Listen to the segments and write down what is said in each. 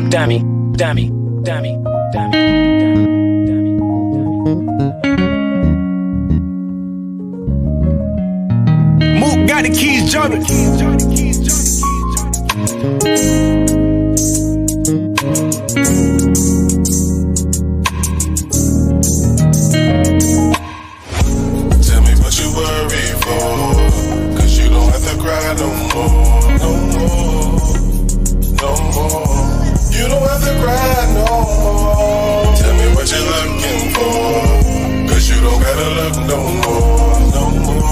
Dummy. Mook got the keys, Jordan. Tell me what you worry for, 'cause you don't have to cry no more, no more, no more. You don't have to cry no more. Tell me what you're looking for, 'cause you don't gotta look no more, no more.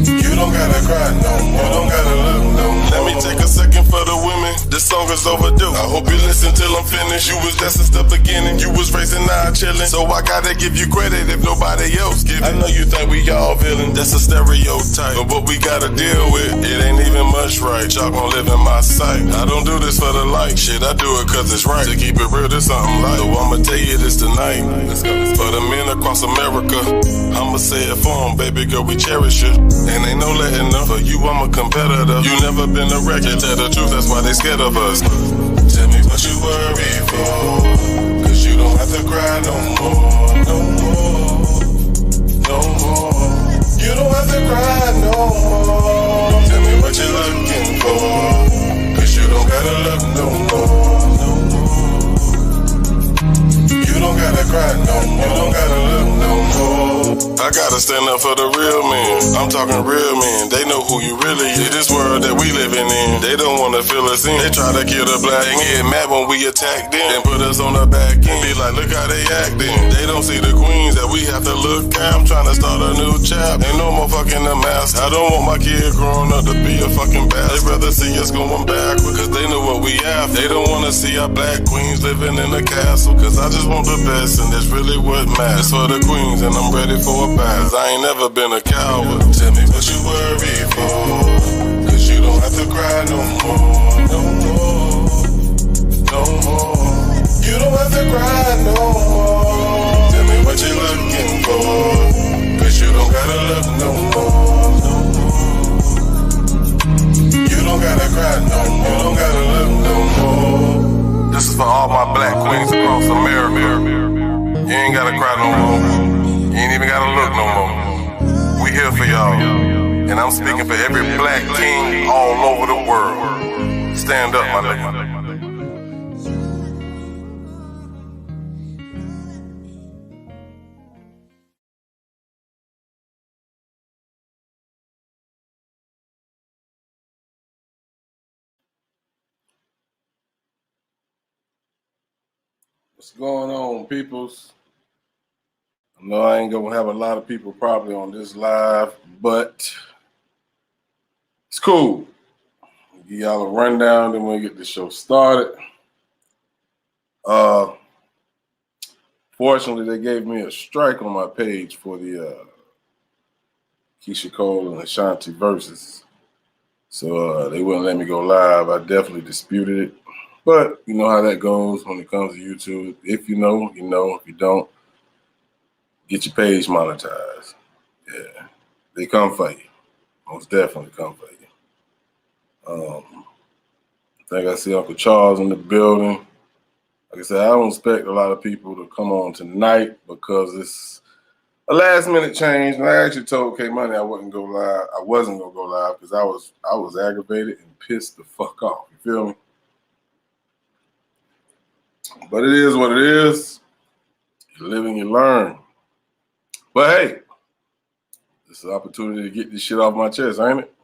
You don't gotta cry no more, you don't gotta look no more. Let me take a second for the women, this song is overdue. I hope you listen till I'm finished. You was just since the beginning, you was racing, now chilling. So I gotta give you credit if nobody else give it. I know you think we all villain, that's a stereotype. But what we gotta deal with, it ain't even much right. Y'all gon' live in my sight. I don't do this for the like, shit, I do it 'cause it's right. To keep it real, this something like. So I'ma tell you this tonight. For the men across America, I'ma say it for them, baby girl, we cherish you. And ain't no letting up. For you, I'm a competitor. You never been a record, tell the truth, that's why they scared of us. Tell me what you worry for, 'cause you don't have to cry no more, no more, no more. You don't have to cry no more. Tell me what you're looking for, 'cause you don't gotta look no more, no more. You don't gotta cry no more, you don't gotta look no more. I gotta stand up for the real men. I'm talking real men. They know who you really is. This world that we living in, they don't wanna fill us in. They try to kill the black and get mad when we attack them and put us on the back end. Be like, look how they acting. They don't see the queens that we have to look at. I'm trying to start a new chapter. Ain't no more fucking the master. I don't want my kid growing up to be a fucking bastard. They rather see us going backwards, 'cause they know what we have. They don't wanna see our black queens living in a castle, 'cause I just want the best, and that's really what matters. For the queens, and I'm ready for a pass. I ain't never been a coward. Tell me what you worry for, 'cause you don't have to cry no more, no more, no more. You don't have to cry no more. Tell me what you're looking for, 'cause you don't gotta look no more, no more. You don't gotta cry no more, you don't gotta look no more. This is for all my black queens across America. You ain't gotta cry no more. You ain't even gotta look no more. We here for y'all. And I'm speaking for every black king all over the world. Stand up, my nigga. What's going on, peoples? I know I ain't gonna have a lot of people probably on this live, but it's cool. I'll give y'all a rundown, then we'll get the show started. Fortunately, they gave me a strike on my page for the Keisha Cole and Ashanti Verzus. So they wouldn't let me go live. I definitely disputed it. But you know how that goes when it comes to YouTube. If you know, you know. If you don't, get your page monetized. Yeah, they come for you. Most definitely come for you. I think I see Uncle Charles in the building. Like I said, I don't expect a lot of people to come on tonight because it's a last minute change. And I actually told K Money I wasn't gonna go live. I wasn't gonna go live because I was aggravated and pissed the fuck off. You feel me? But it is what it is. You live and you learn. But hey, it's an opportunity to get this shit off my chest, ain't it?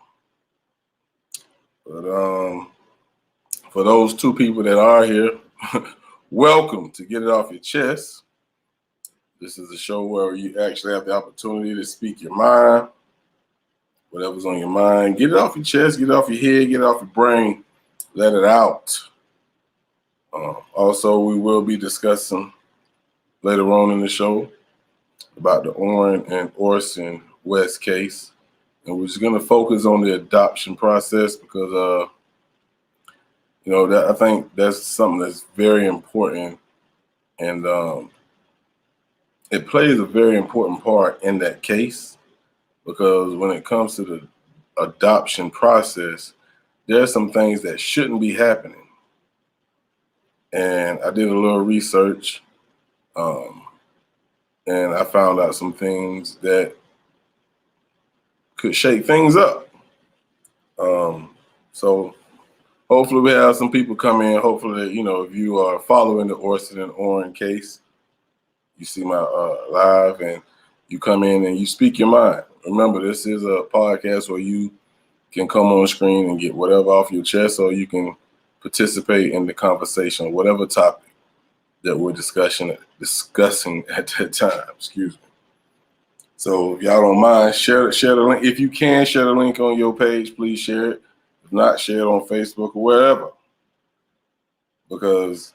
But for those two people that are here, welcome to Get It Off Your Chest. This is a show where you actually have the opportunity to speak your mind, whatever's on your mind. Get it off your chest, get it off your head, get it off your brain, let it out. Also, we will be discussing later on in the show about the Orrin and Orson West case. And we're just going to focus on the adoption process because, you know, that I think that's something that's very important. And it plays a very important part in that case because when it comes to the adoption process, there are some things that shouldn't be happening. and I did a little research, and I found out some things that could shake things up. So hopefully we have some people come in. Hopefully, if you are following the Orson and Orrin case, you see my live and you come in and you speak your mind. Remember, this is a podcast where you can come on screen and get whatever off your chest, or you can participate in the conversation, whatever topic that we're discussing at that time. Excuse me. So if y'all don't mind, share the link. If you can share the link on your page, please share it. If not, share it on Facebook or wherever. Because,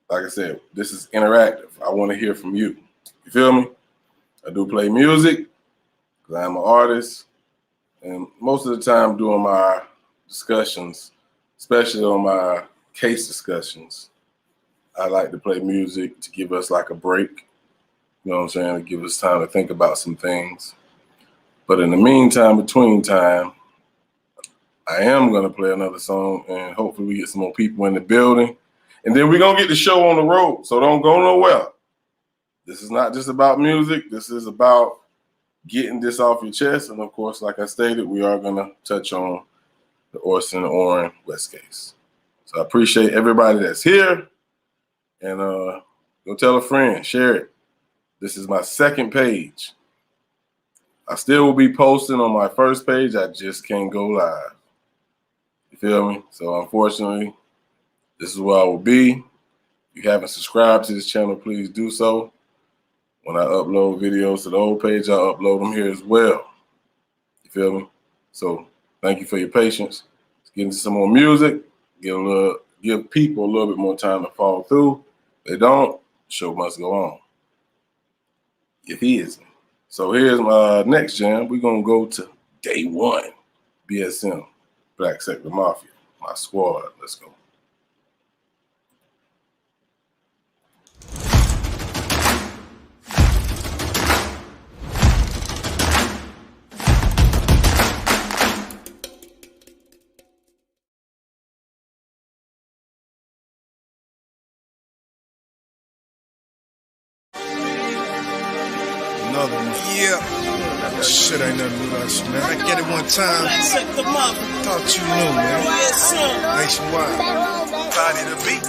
like I said, this is interactive. I want to hear from you. You feel me? I do play music because I'm an artist. And most of the time during my discussions, especially on my case discussions, I like to play music to give us like a break. You know what I'm saying? To give us time to think about some things. But in the meantime, between time, I am going to play another song, and hopefully we get some more people in the building. And then we're going to get the show on the road, so don't go nowhere. This is not just about music. This is about getting this off your chest. And, of course, like I stated, we are going to touch on the Orson and Orrin West case. So I appreciate everybody that's here. And go tell a friend, share it. This is my second page. I still will be posting on my first page. I just can't go live. You feel me? So unfortunately, this is where I will be. If you haven't subscribed to this channel, please do so. When I upload videos to the old page, I'll upload them here as well. You feel me? So thank you for your patience. Let's get into some more music. Give people a little bit more time to follow through. If they don't, the show must go on. If he isn't. So here's my next jam. We're going to go to Day One. BSM, Black Sector Mafia, my squad. Let's go. Another one. Yeah. Shit ain't nothing with us, man. I get it one time. Thought you knew, man. Nationwide. Body the beat.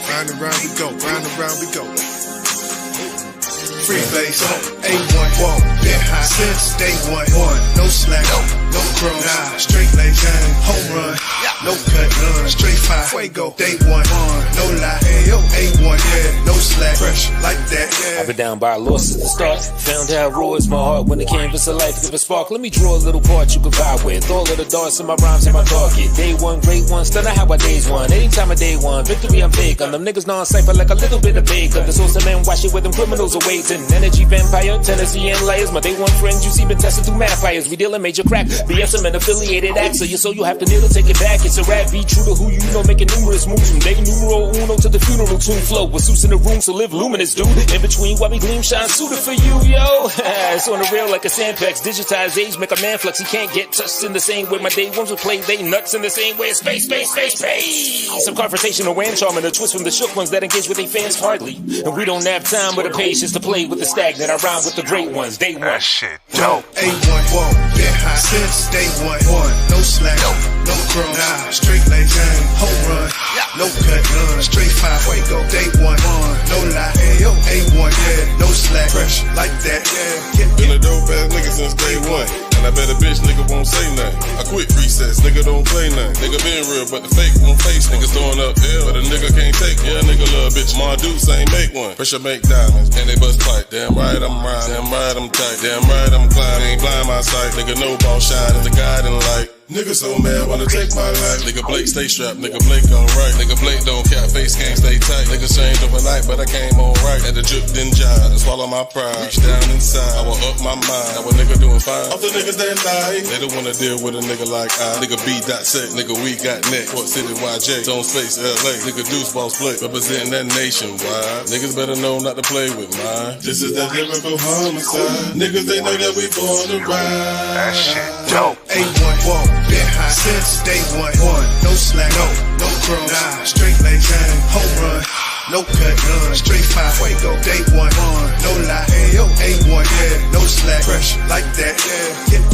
Round and round we go. Round and round we go. Free base on A1. Whoa. Been high since day one. No slack. No crow. Nah. Straight lane. Home run. No cut. Straight fire. Fuego. Day one. No lie. A1. Yeah. No slack. Fresh like that. Yeah. I've been down by a law since the start. Found how raw is my heart when the canvas of life give a spark. Let me draw a little part you can vibe with. All of the darts in my rhymes and my target. Day one, great one. Stunner how I days one. Anytime of day one. Victory I'm big on them niggas non-cypher like a little bit of bacon. The source of men wash it with them criminals awaiting. Energy vampire, Tennessee and layers. My day one friend you see been tested through mad fires. We dealing major crack. BSM and affiliated acts. So you have to kneel to take it back. It's a rap. Be true to who you know. Making numerous moves from day numero uno to the funeral tune flow. With suits in the room, so live luminous, dude. In between, while we gleam, shine, suited for you, yo. It's on the rail like a sandpex. Digitized age, make a man flex. He can't get touched in the same way my day ones will play. They nuts in the same way. Space. Some confrontational and charm and a twist from the shook ones that engage with their fans hardly. And we don't have time or the patience to play with the stagnant. I rhyme with the great ones. Day one. That shit dope. A1. Whoa. Been high since day one. No slack. No crow. Nah. Straight lane. Home run. No cut. Straight fire. Fuego. Day one. No lie. A1. Yeah. No slack. Fresh like that. Yeah. Been a dope ass nigga since day one. And I bet a bitch nigga won't say nothing. I quit resets, nigga don't play nothing. Nigga been real, but the fake won't face. Niggas throwing up ill, but a nigga can't take. Yeah, nigga love bitch. My dudes ain't make one. Pressure make diamonds, and they bust pipe. Damn right I'm rhyming. Damn right I'm tight. Damn right I'm climbing. Ain't blind my sight. Nigga no ball shine is the guiding light. Nigga so mad wanna take my life. Nigga Blake stay strapped, nigga Blake on right. Nigga Blake don't cap, face can't stay tight. Nigga changed overnight, but I came on right. Had to drip then jive and swallow my pride. Reach down inside, I will up my mind. Now a nigga doing fine. Off the niggas that lie, they don't wanna deal with a nigga like I. Nigga B.set, nigga we got neck. Port City YJ, Zone Space LA. Nigga Deuce Boss Play, representing that nationwide. Niggas better know not to play with mine. This is that lyrical homicide. Niggas they know that we born to ride. That shit dope. A1. Whoa. Been high since day one. No slack. No crow. Nah. Straight lane. Home no cut, none. Straight fire, fuego, day one, no lie. A1, yeah, no slack, pressure like that.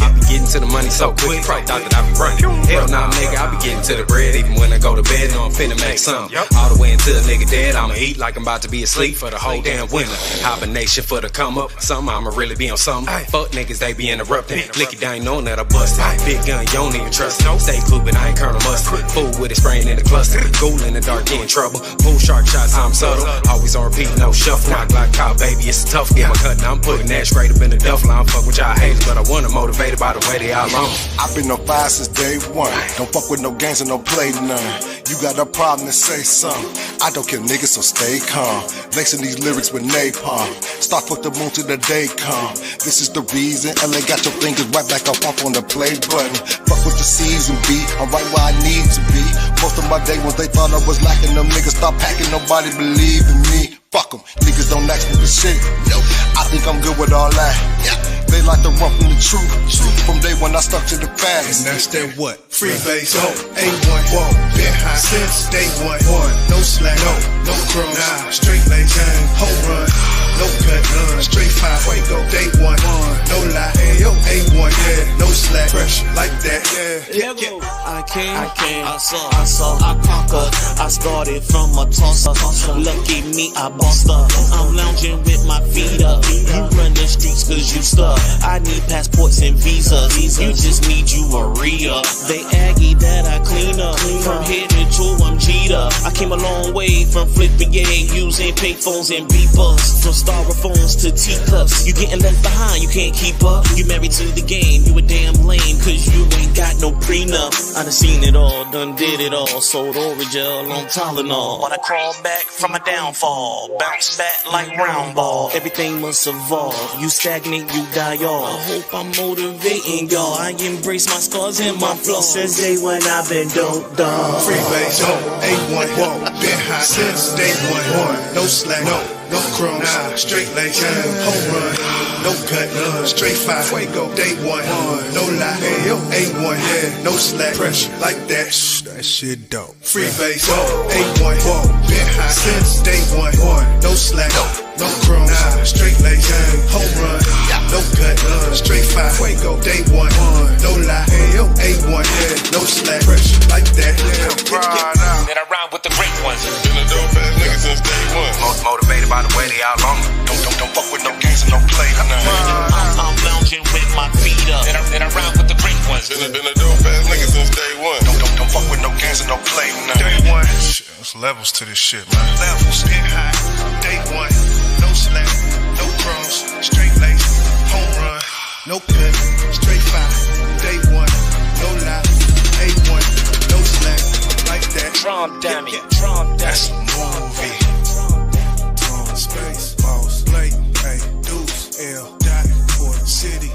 I be getting to the money so quick, you probably thought that I be running. Hell nah, nigga, I be getting to the bread even when I go to bed. Know I'm finna make something. All the way until a nigga dead, I'ma eat like I'm about to be asleep for the whole damn winter. Hibernation for the come up, something I'ma really be on something. Fuck niggas, they be interrupting. Licky, they ain't knowing that I bust it. Big gun, you don't even trust it. Stay cool, but I ain't Colonel Mustard. Fool with it, spraying in the cluster. Ghoul in the dark, getting trouble. Pull shark shots, I'm subtle. Always on repeat, no shuffle. Knock like cow, baby, it's tough. Get my cut, now I'm putting that straight up in the duffel. I don't fuck with y'all haters, but I wanna motivated by the way they all on. I've been on fire since day one. Don't fuck with no games and no play none. You got a problem to say something. I don't kill niggas, so stay calm. Lacing these lyrics with napalm. Start with the moon till the day come. This is the reason LA got your fingers right back up off on the play button. Fuck with the season B, I'm right where I need to be. Most of my day ones they thought I was lacking. Them niggas stop packing, nobody believe in me. Fuck 'em, niggas don't ask me for shit. I think I'm good with all that. They like to run from the truth. From day one I stuck to the facts. And that's that what? Free base, A1, whoa, been high since day one. No slack, no crumbs, nah, straight lane, home run, no cut, none, straight fire, fuego, day one, no lie, A1, yeah, no slack, fresh like that, yeah. I came, I saw, I conquered. I started from a tosser. Lucky me, I bossed up. I'm lounging with my feet up. You run the streets cause you stuck. I need passports and visas. You just need you a re-up. They aggy that I clean up. From head to toe, I'm G'd up. I came a long way from flipping using payphones and beepers. From styrofoams to teacups. You getting left behind, you can't keep up. You married to the game, you a damn lame cause you ain't got no prenup. I done seen it all, done did it all. Sold Origel on Tylenol. When I crawl back from a downfall, bounce back like round ball. Everything must evolve. You stagnate, you die off. I hope I'm motivating y'all. I embrace my scars and my flaws. Since day one I've been dope, dog. Free base, A1, whoa, been high since day one. No slack, no crumbs, nah, straight lane, home run, no cut, none, straight fire, fuego, day one, no lie, A1, yeah, no slack, pressure like that, that shit dope. Free base, A1, whoa, been high since day one, no slack, no crumbs, nah, straight lane, home run, no cut, none, straight fire, fuego, day one, no lie, A1, yeah, no slack, pressure like that. Then I rhyme with the great ones. Been a dope ass nigga since day one. Most motivated by the way they all on. Don't fuck with no games and no play. I'm lounging with my feet up. Then I rhyme with the great ones. Been a dope ass nigga since day one. Don't fuck with no games and no play. Day one, there's levels to this shit, man. Levels, get high, day one, no slack, no crumbs, straight lace, home run, no cut, straight fire, day one, no lie, A1, no slack, like that. Drum dummy, drum That's a movie. Space, boss, late, hey, deuce, L, dot, Port City.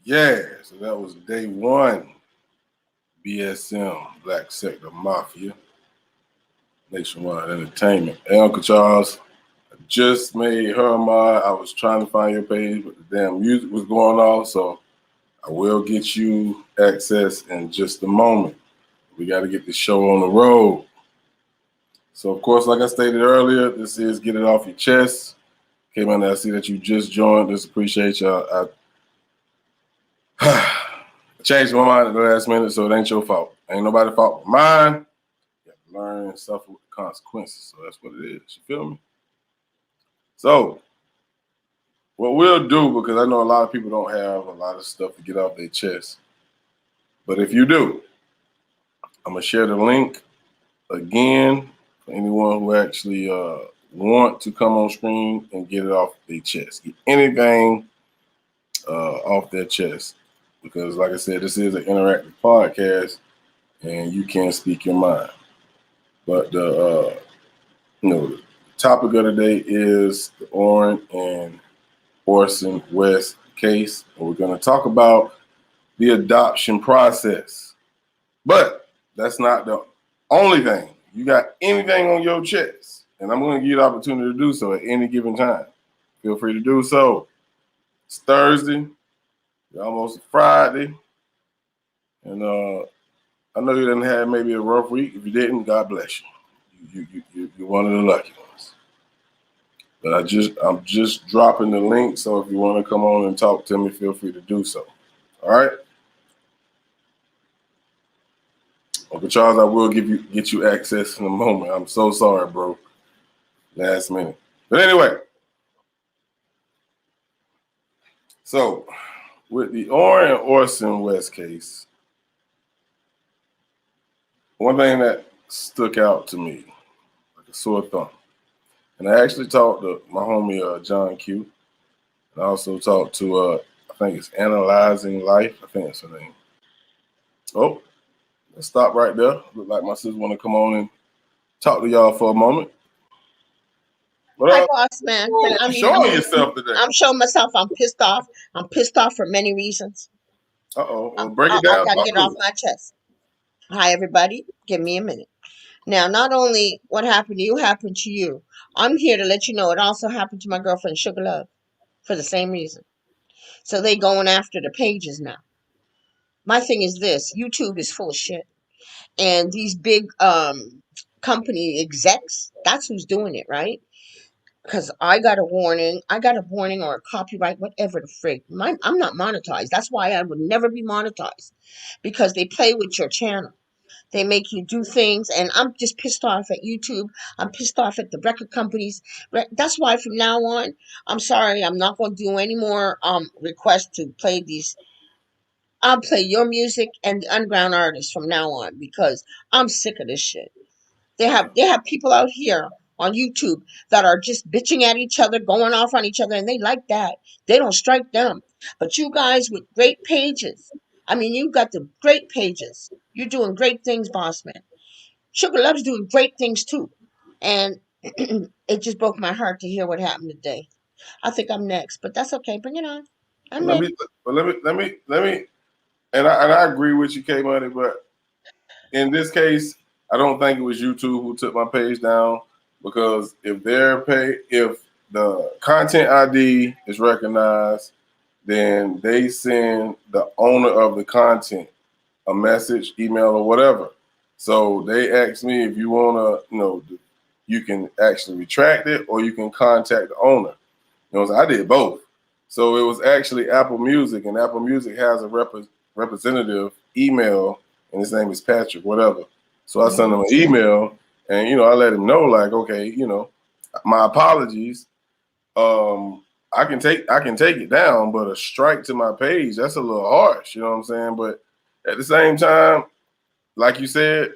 Yeah, so that was day one. BSM, Black Sector Mafia, Nationwide Entertainment. Hey, Uncle Charles, I just made her my. I was trying to find your page, but the damn music was going off, so I will get you access in just a moment. We got to get the show on the road. So, of course, like I stated earlier, this is Get It Off Your Chest. Came in there, I see that you just joined. Just appreciate y'all. I changed my mind at the last minute, so it ain't your fault. Ain't nobody's fault but mine. You have to learn and suffer with the consequences. So that's what it is. You feel me? So, what we'll do, because I know a lot of people don't have a lot of stuff to get off their chest, but if you do, I'm going to share the link again for anyone who actually want to come on screen and get it off their chest. Get anything off their chest. Because, like I said, this is an interactive podcast, and you can speak your mind. But the topic of the day is the Orrin and Orson West case. And we're going to talk about the adoption process. But that's not the only thing. You got anything on your chest, and I'm going to give you the opportunity to do so at any given time. Feel free to do so. It's Thursday, almost Friday, and I know you didn't have maybe a rough week. If you didn't, God bless you. You're one of the lucky ones. But I'm just dropping the link, so if you want to come on and talk to me, feel free to do so. All right. Uncle Charles, I will get you access in a moment. I'm so sorry, bro. Last minute. But anyway, so with the Orrin and Orson West case, one thing that stuck out to me like a sore thumb, and I actually talked to my homie John Q, and I also talked to I think it's Analyzing Life. I think that's her name. Oh, let's stop right there. Look like my sister want to come on and talk to y'all for a moment. Hi, boss man. Showing yourself today. I'm showing myself. I'm pissed off. I'm pissed off for many reasons. Well, break it down. I gotta get it off my chest. Hi, everybody. Give me a minute. Now, not only what happened to you happened to you, I'm here to let you know it also happened to my girlfriend Sugar Love for the same reason. So they going after the pages now. My thing is this: YouTube is full of shit, and these big company execs, that's who's doing it, right? Because I got a warning or a copyright, whatever the frig. I'm not monetized. That's why I would never be monetized, because they play with your channel. They make you do things, and I'm just pissed off at YouTube. I'm pissed off at the record companies. That's why from now on, I'm sorry, I'm not going to do any more requests to play these. I'll play your music and the underground artists from now on, because I'm sick of this shit. They have people out here on YouTube that are just bitching at each other, going off on each other, and they like that. They don't strike them. But you guys with great pages, I mean, you got the great pages. You're doing great things, boss man. Sugar Love's doing great things too. And it just broke my heart to hear what happened today. I think I'm next, but that's okay. Bring it on. I'm ready. Let me, and I agree with you, K Money, but in this case, I don't think it was YouTube who took my page down, because if the content ID is recognized, then they send the owner of the content a message, email, or whatever. So they asked me if you want to, you can actually retract it or you can contact the owner. So I did both. So it was actually Apple Music, and Apple Music has a representative email, and his name is Patrick, whatever. So I sent him an email, and I let him know, like, okay, my apologies. I can take it down, but a strike to my page, that's a little harsh, you know what I'm saying? But at the same time, like you said,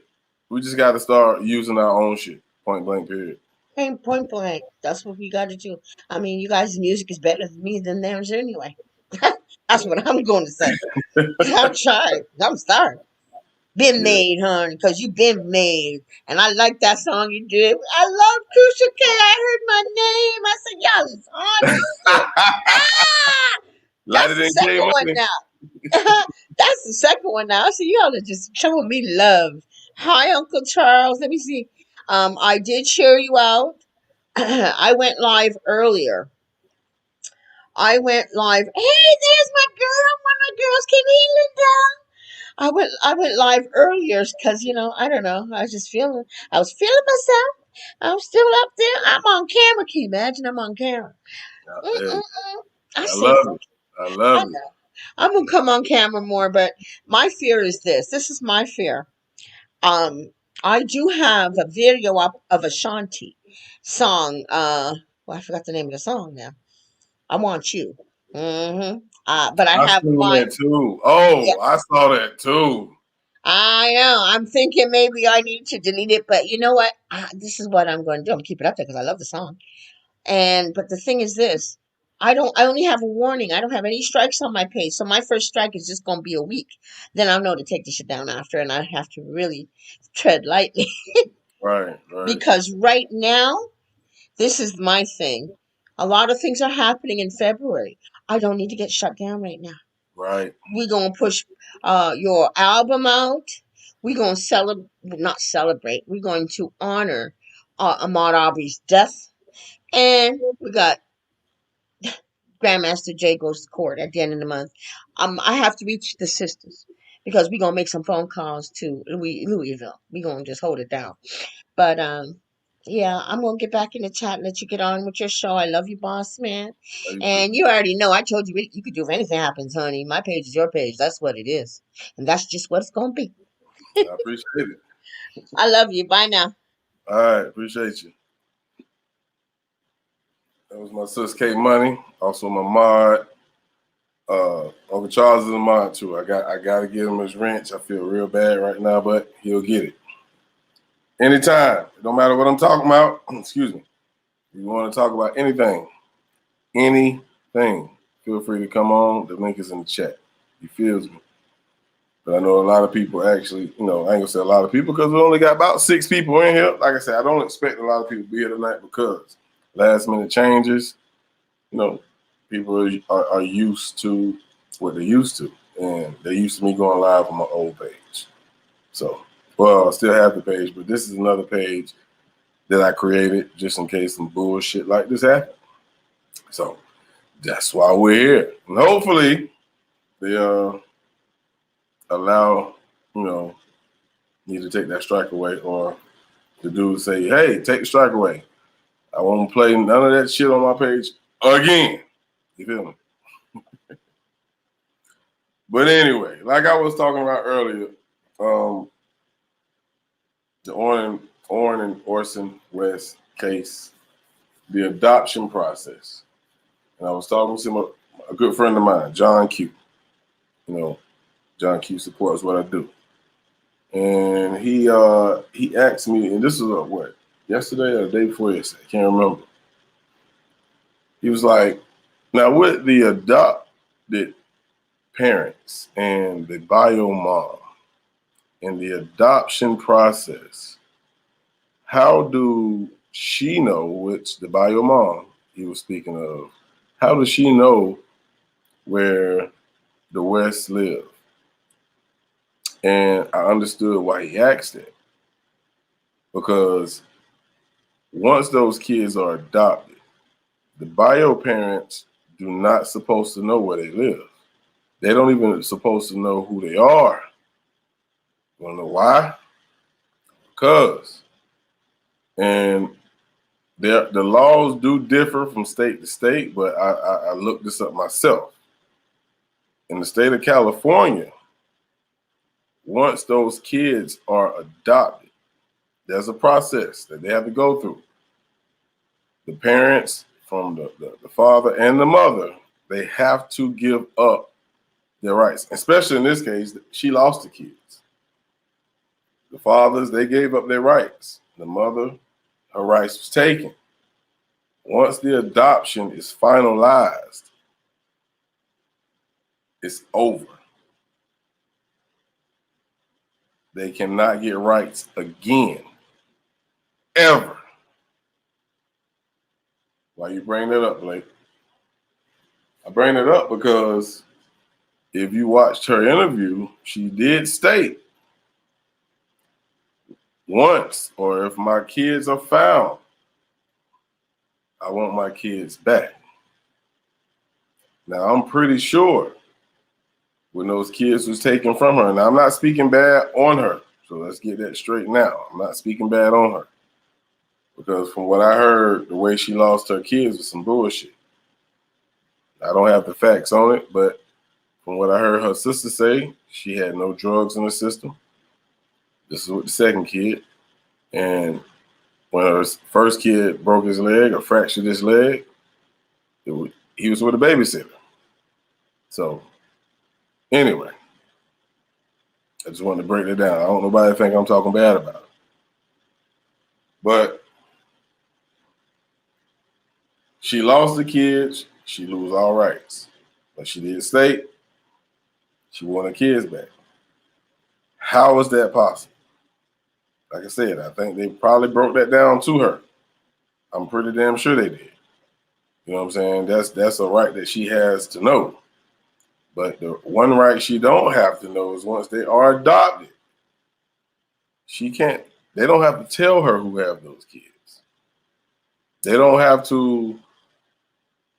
we just got to start using our own shit, point blank, period. Point blank. That's what we got to do. I mean, you guys' music is better than me than theirs anyway. That's what I'm going to say. I'm sorry. I'm sorry. Been made, honey, because you been made. And I like that song you did. I love Crucial K. I heard my name. I said, y'all is on. That's the second one now. That's the second one now. I said, y'all are just showing me love. Hi, Uncle Charles. Let me see. I did share you out. I went live earlier. Hey, there's my girl. One of my girls came healing down. I went live earlier because I don't know. I was feeling myself. I'm still up there. I'm on camera. Can you imagine? I'm on camera. I love it. I'm gonna come on camera more, but my fear is this. This is my fear. I do have a video up of Ashanti song. I forgot the name of the song now. I Want You. But I have mine too. Yeah. I saw that too. I know. I'm thinking maybe I need to delete it, but you know what? This is what I'm going to do. I'm going to keep it up there because I love the song. But the thing is this. I only have a warning. I don't have any strikes on my page. So my first strike is just going to be a week. Then I'll know to take the shit down after, and I have to really tread lightly. Right. Because right now, This is my thing. A lot of things are happening in February. I don't need to get shut down right now. Right. We're gonna push your album out. We're gonna celebrate, not celebrate. We're going to honor Ahmaud Arbery's death, and we got Grandmaster Jay goes to court at the end of the month. I have to reach the sisters because we're gonna make some phone calls to Louisville. We're gonna just hold it down. But yeah, I'm gonna get back in the chat and let you get on with your show. I love you, boss man. And you already know I told you you could do if anything happens, honey. My page is your page. That's what it is. And that's just what it's gonna be. I appreciate it. I love you. Bye now. All right, appreciate you. That was my sis Kate Money, also my mod. Uncle Charles is a mod too. I gotta give him his wrench. I feel real bad right now, but he'll get it. Anytime. It don't matter what I'm talking about. Excuse me. If you want to talk about anything, feel free to come on. The link is in the chat. He feels me. But I know a lot of people actually, I ain't gonna say a lot of people because we only got about 6 people in here. Like I said, I don't expect a lot of people to be here tonight because last minute changes, people are used to what they're used to. And they're used to me going live on my old page. So, well, I still have the page, but this is another page that I created just in case some bullshit like this happens. So that's why we're here. And hopefully they allow, me to take that strike away, or the dude say, hey, take the strike away. I won't play none of that shit on my page again. You feel me? But anyway, like I was talking about earlier, the Orrin and Orson West case, the adoption process. And I was talking to a good friend of mine, John Q. John Q supports what I do. And he asked me, and this was yesterday or the day before yesterday, I can't remember. He was like, now with the adopted parents and the bio mom in the adoption process, how do she know, which the bio mom he was speaking of, how does she know where the West live? And I understood why he asked it. Because once those kids are adopted, the bio parents do not supposed to know where they live. They don't even supposed to know who they are. You wanna know why? Because, and the laws do differ from state to state, but I looked this up myself. In the state of California, once those kids are adopted, there's a process that they have to go through. The parents, from the father and the mother, they have to give up their rights. Especially in this case, she lost the kids. The fathers, they gave up their rights. The mother, her rights was taken. Once the adoption is finalized, it's over. They cannot get rights again, ever. Why you bring that up, Blake? I bring it up because if you watched her interview, she did state once, or if my kids are found, I want my kids back. Now, I'm pretty sure when those kids was taken from her, and I'm not speaking bad on her, so let's get that straight now. I'm not speaking bad on her. Because from what I heard, the way she lost her kids was some bullshit. I don't have the facts on it, but from what I heard her sister say, she had no drugs in the system. This is with the second kid. And when her first kid broke his leg or fractured his leg, he was with a babysitter. So anyway, I just wanted to break it down. I don't want nobody to think I'm talking bad about it. But she lost the kids, she lose all rights. But she did state she want her kids back. How is that possible? Like I said, I think they probably broke that down to her. I'm pretty damn sure they did. You know what I'm saying? That's a right that she has to know. But the one right she don't have to know is once they are adopted, they don't have to tell her who have those kids. They don't have to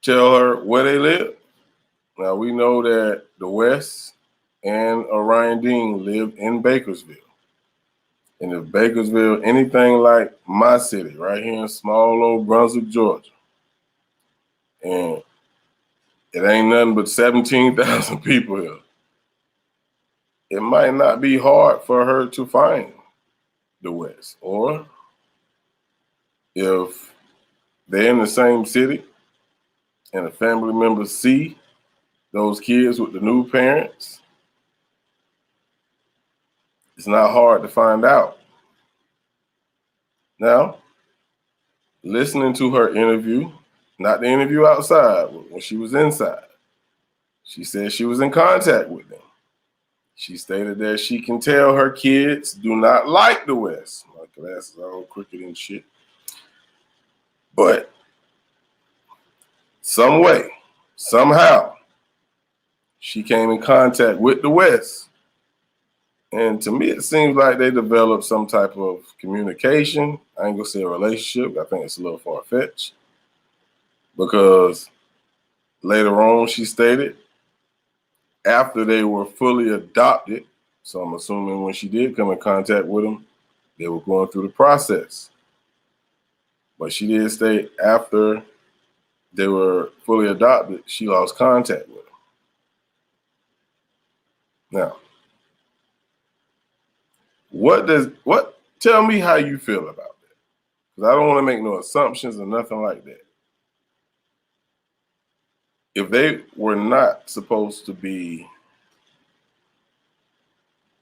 tell her where they live. Now, we know that the West and Orion Dean live in Bakersville. And if Bakersville, anything like my city, right here in small old Brunswick, Georgia, and it ain't nothing but 17,000 people here, it might not be hard for her to find the West. Or if they're in the same city and a family member see those kids with the new parents, it's not hard to find out. Now, listening to her interview, not the interview outside, but when she was inside, she said she was in contact with them. She stated that she can tell her kids do not like the West. My glasses are all crooked and shit. But some way, somehow, she came in contact with the West. And to me, it seems like they developed some type of communication. I ain't gonna say a relationship. I think it's a little far-fetched. Because later on, she stated, after they were fully adopted, so I'm assuming when she did come in contact with them, they were going through the process. But she did state after they were fully adopted, she lost contact with them. Now, tell me how you feel about that. Because I don't want to make no assumptions or nothing like that. If they were not supposed to be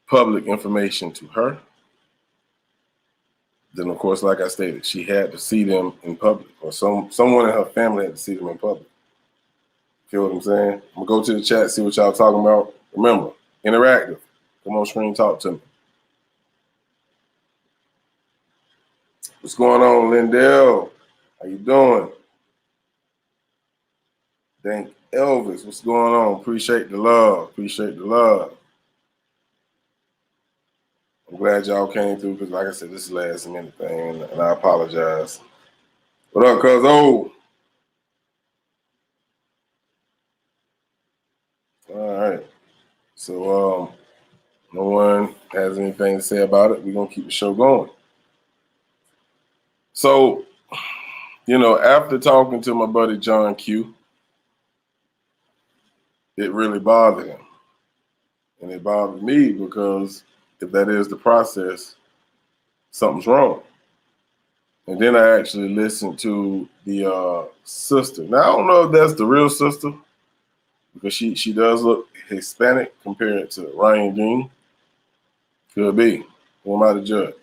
public information to her, then of course, like I stated, she had to see them in public, or someone in her family had to see them in public. Feel what I'm saying? I'm gonna go to the chat, see what y'all talking about. Remember, interactive. Come on screen, talk to me. What's going on, Lindell? How you doing? Thank Elvis. What's going on? Appreciate the love. Appreciate the love. I'm glad y'all came through because, like I said, this is last minute thing, and I apologize. What up, cuz? Oh. All right. So, no one has anything to say about it. We're going to keep the show going. So, after talking to my buddy John Q, it really bothered him. And it bothered me because if that is the process, something's wrong. And then I actually listened to the sister. Now, I don't know if that's the real sister because she does look Hispanic compared to Ryan Dean. Could be. Who am I to judge?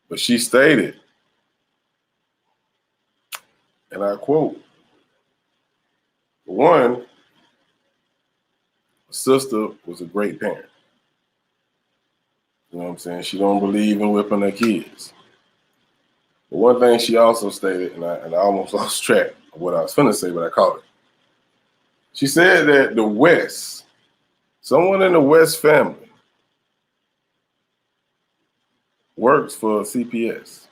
But she stated, and I quote, one, sister was a great parent. You know what I'm saying? She don't believe in whipping her kids. But one thing she also stated, and I almost lost track of what I was finna say, but I caught it. She said that the West, someone in the West family, works for CPS.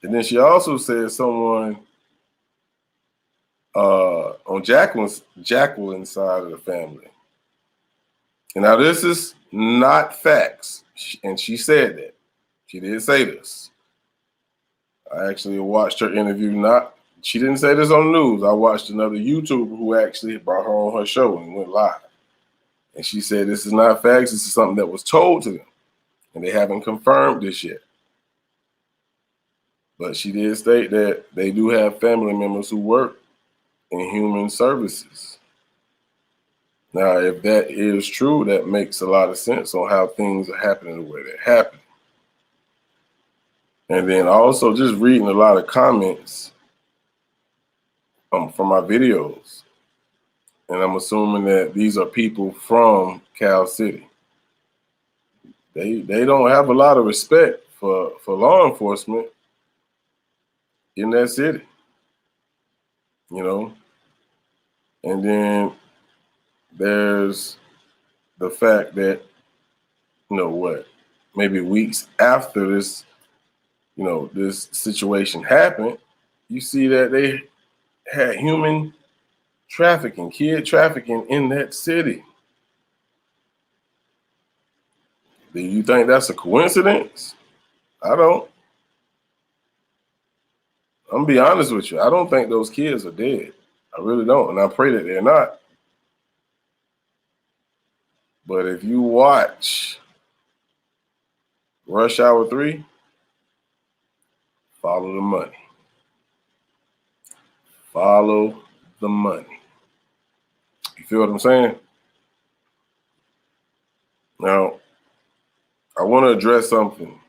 And then she also said someone on Jacqueline's side of the family. And now this is not facts, and she said that. She did say this. I actually watched her interview. She didn't say this on the news. I watched another YouTuber who actually brought her on her show and went live. And she said this is not facts. This is something that was told to them. And they haven't confirmed this yet. But she did state that they do have family members who work in human services. Now, if that is true, that makes a lot of sense on how things are happening the way they're happening. And then also just reading a lot of comments from my videos. And I'm assuming that these are people from Cal City. They don't have a lot of respect for law enforcement in that city, you know. And then there's the fact that, you know what, maybe weeks after this, you know, this situation happened, you see that they had human trafficking, kid trafficking in that city. Do you think that's a coincidence? I don't. I'm gonna be honest with you. I don't think those kids are dead. I really don't. And I pray that they're not. But if you watch Rush Hour 3, follow the money. Follow the money. You feel what I'm saying? Now, I want to address something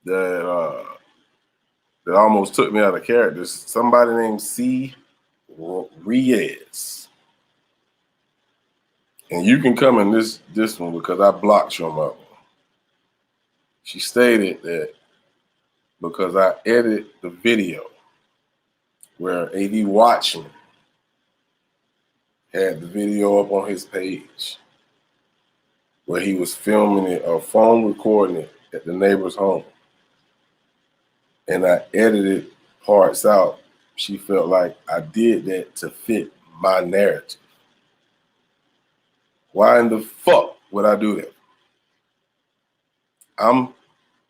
that almost took me out of character. Somebody named C. Reyes. And you can come in this one because I blocked your mother. She stated that because I edited the video where AD Watchman had the video up on his page where he was filming it or phone recording it at the neighbor's home. And I edited parts out. She felt like I did that to fit my narrative. Why in the fuck would I do that? I'm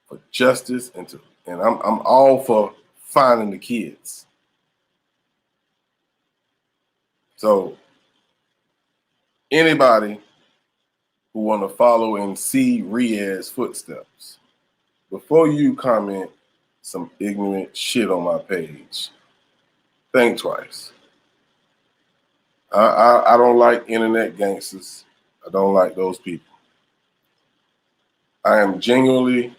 for justice and I'm all for finding the kids. So anybody who want to follow in C. Reyes' footsteps, before you comment some ignorant shit on my page, think twice. I don't like internet gangsters. I don't like those people. I am genuinely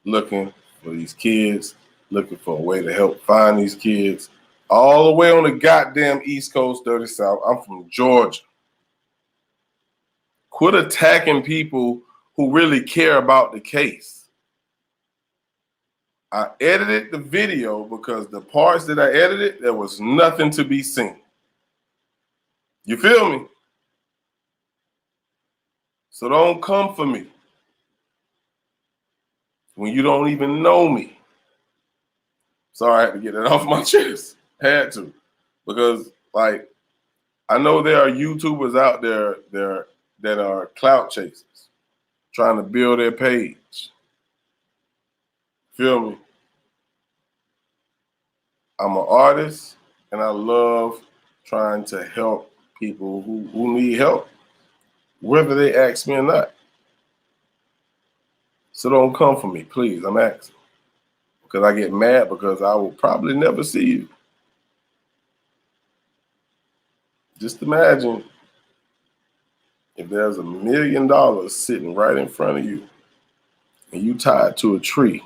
looking for these kids, looking for a way to help find these kids all the way on the goddamn East Coast, dirty South. I'm from Georgia. Quit attacking people who really care about the case. I edited the video because the parts that I edited, there was nothing to be seen. You feel me? So don't come for me when you don't even know me. Sorry, I had to get that off my chest. Had to. Because, like, I know there are YouTubers out there that are clout chasers trying to build their page. Feel me? I'm an artist, and I love trying to help people who need help, whether they ask me or not. So don't come for me, please. I'm asking. Because I get mad because I will probably never see you. Just imagine if there's $1 million sitting right in front of you and you tied to a tree,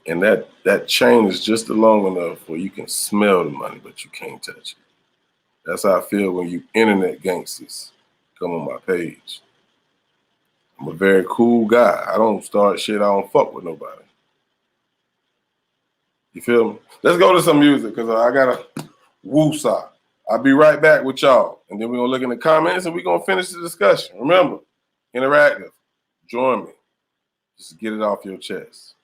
and that chain is just long enough where you can smell the money, but you can't touch it. That's how I feel when you internet gangsters come on my page. I'm a very cool guy. I don't start shit. I don't fuck with nobody. You feel me? Let's go to some music because I got a woosah. I'll be right back with y'all. And then we're going to look in the comments and we're going to finish the discussion. Remember, interactive. Join me. Just get it off your chest.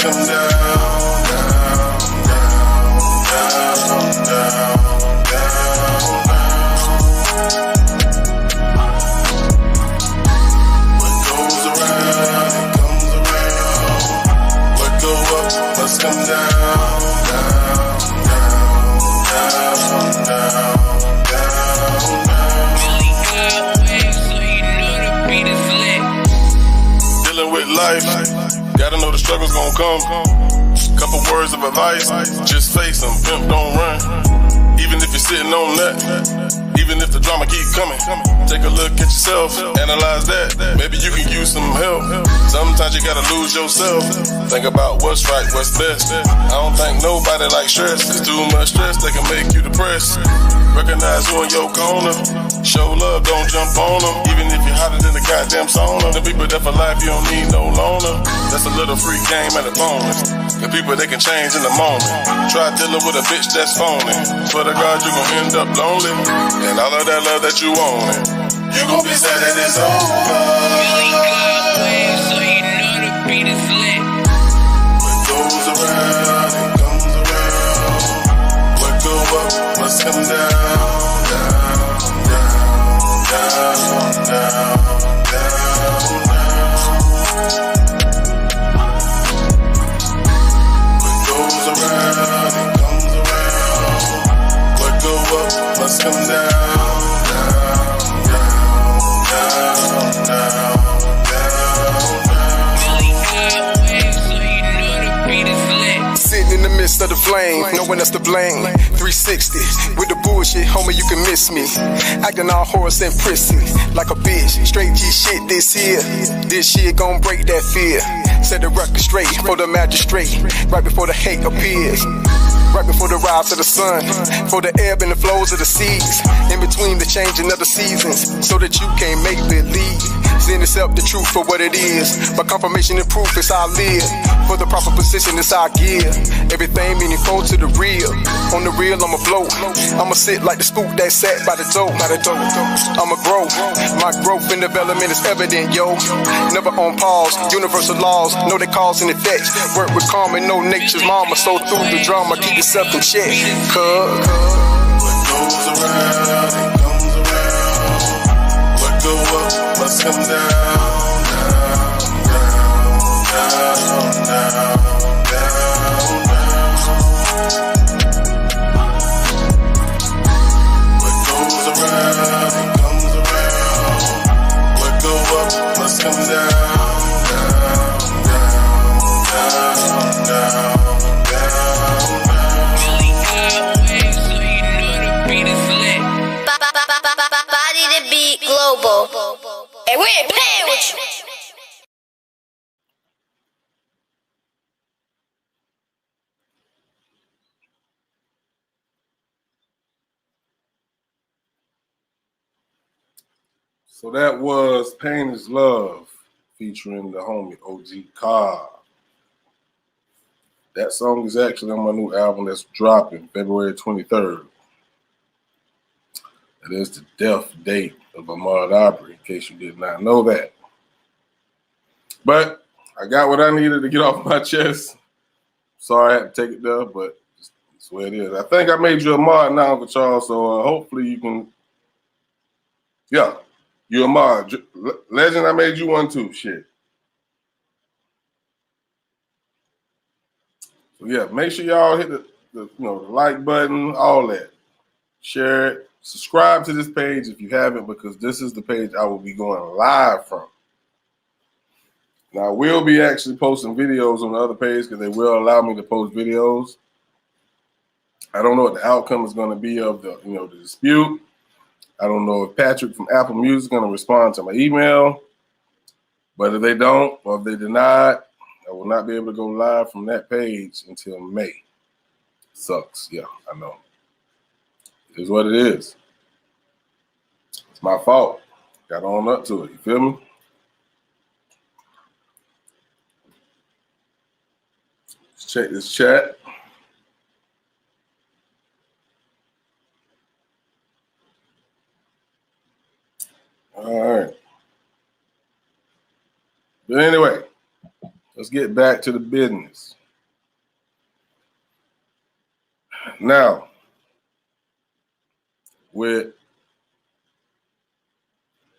Come down, down, down, down, down, down. What goes around, it comes around. What go up must come down, down, down, down, down, down, down. Really got waves, so you know the beat is lit. dealing with life. Gotta know the struggle's gonna come. Couple words of advice, just face them, pimp don't run. Even if you're sitting on that, even if the drama keep coming, take a look at yourself, analyze that. Maybe you can use some help. Sometimes you gotta lose yourself. Think about what's right, what's best. I don't think nobody likes stress, cause too much stress, they can make you depressed. Recognize who in your corner. Show love, don't jump on them. Even if you're hotter than the goddamn sauna. The people that for life, you don't need no loner. That's a little free game at a bonus. The people, they can change in a moment. Try dealing with a bitch that's phony. Swear to God, you gon' end up lonely. And all of that love that you want, you gon' be sad that it's over. So you know the beat is lit. What goes around, it comes around. What go up must come down. Come down, down, down, down. Sitting in the midst of the flame, no one else to blame. 360 with the bullshit, homie, you can miss me. Acting all horse and prissy, like a bitch. Straight G shit this here. This shit gon' break that fear. Set the record straight for the magistrate, right before the hate appears. Right before the rise of the sun, for the ebb and the flows of the seas, in between the changing of the seasons, so that you can't make believe. Seeing itself the truth for what it is, but confirmation and proof is how I live. For the proper position is how I give. Everything meaningful to the real. On the real, I'ma float. I'ma sit like the spook that sat by the door. I'ma grow. My growth and development is evident, yo. Never on pause. Universal laws, know they cause and effect. Work with calm and no nature's mama. So through the drama, keep yourself in check. What goes around, it comes around. What go up must come down, down, down, down, down. What goes around, it comes around. What go up must come down, down, down, down. Global. And we ain't playing with you. So that was Pain is Love featuring the homie OG Cobb. That song is actually on my new album that's dropping February 23rd. It is the death date of Ahmaud Arbery, in case you did not know that. But I got what I needed to get off my chest. Sorry I had to take it there, but that's the way it is. I think I made you Ahmaud now, Uncle Charles, so hopefully you can. Yeah, you Ahmaud. Legend, I made you one too, shit. So yeah, make sure y'all hit the like button, all that. Share it. Subscribe to this page if you haven't, because this is the page I will be going live from. Now, I will be actually posting videos on the other page because they will allow me to post videos. I don't know what the outcome is going to be of the dispute. I don't know if Patrick from Apple Music is going to respond to my email. But if they don't, or if they deny it, I will not be able to go live from that page until May. Sucks. Yeah, I know. It is what it is. It's my fault. Got on up to it. You feel me? Let's check this chat. All right. But anyway, let's get back to the business. Now, with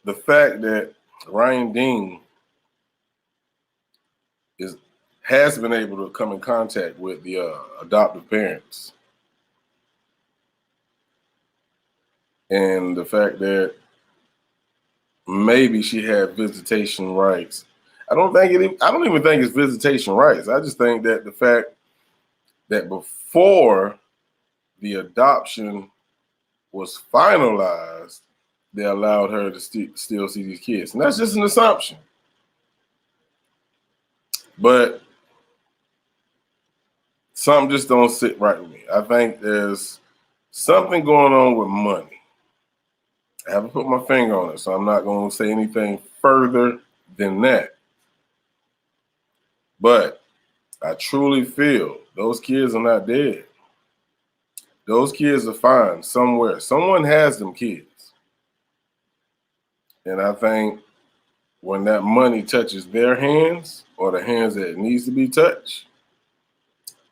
the fact that Ryan Dean has been able to come in contact with the adoptive parents, and the fact that maybe she had visitation rights. I don't even think it's visitation rights. I just think that the fact that before the adoption was finalized, they allowed her to still see these kids. And that's just an assumption. But something just don't sit right with me. I think there's something going on with money. I haven't put my finger on it, so I'm not going to say anything further than that. But I truly feel those kids are not dead. Those kids are fine somewhere. Someone has them kids. And I think when that money touches their hands or the hands that it needs to be touched,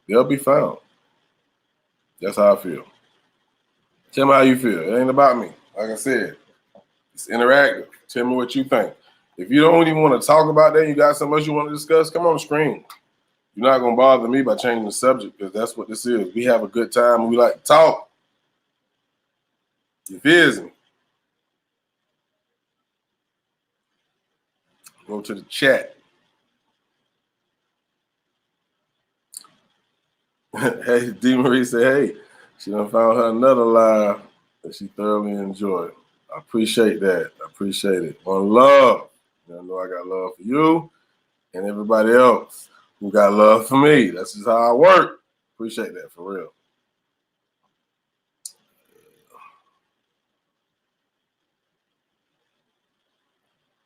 they'll be found. That's how I feel. Tell me how you feel. It ain't about me. Like I said, it's interactive. Tell me what you think. If you don't even want to talk about that, you got something else you want to discuss, come on the screen. You're not going to bother me by changing the subject because that's what this is. We have a good time and we like to talk. You feel me? Go to the chat. Hey, D. Marie said, hey, she done found her another live that she thoroughly enjoyed. I appreciate that. I appreciate it. One love. I know I got love for you and everybody else who got love for me. That's just how I work. Appreciate that for real.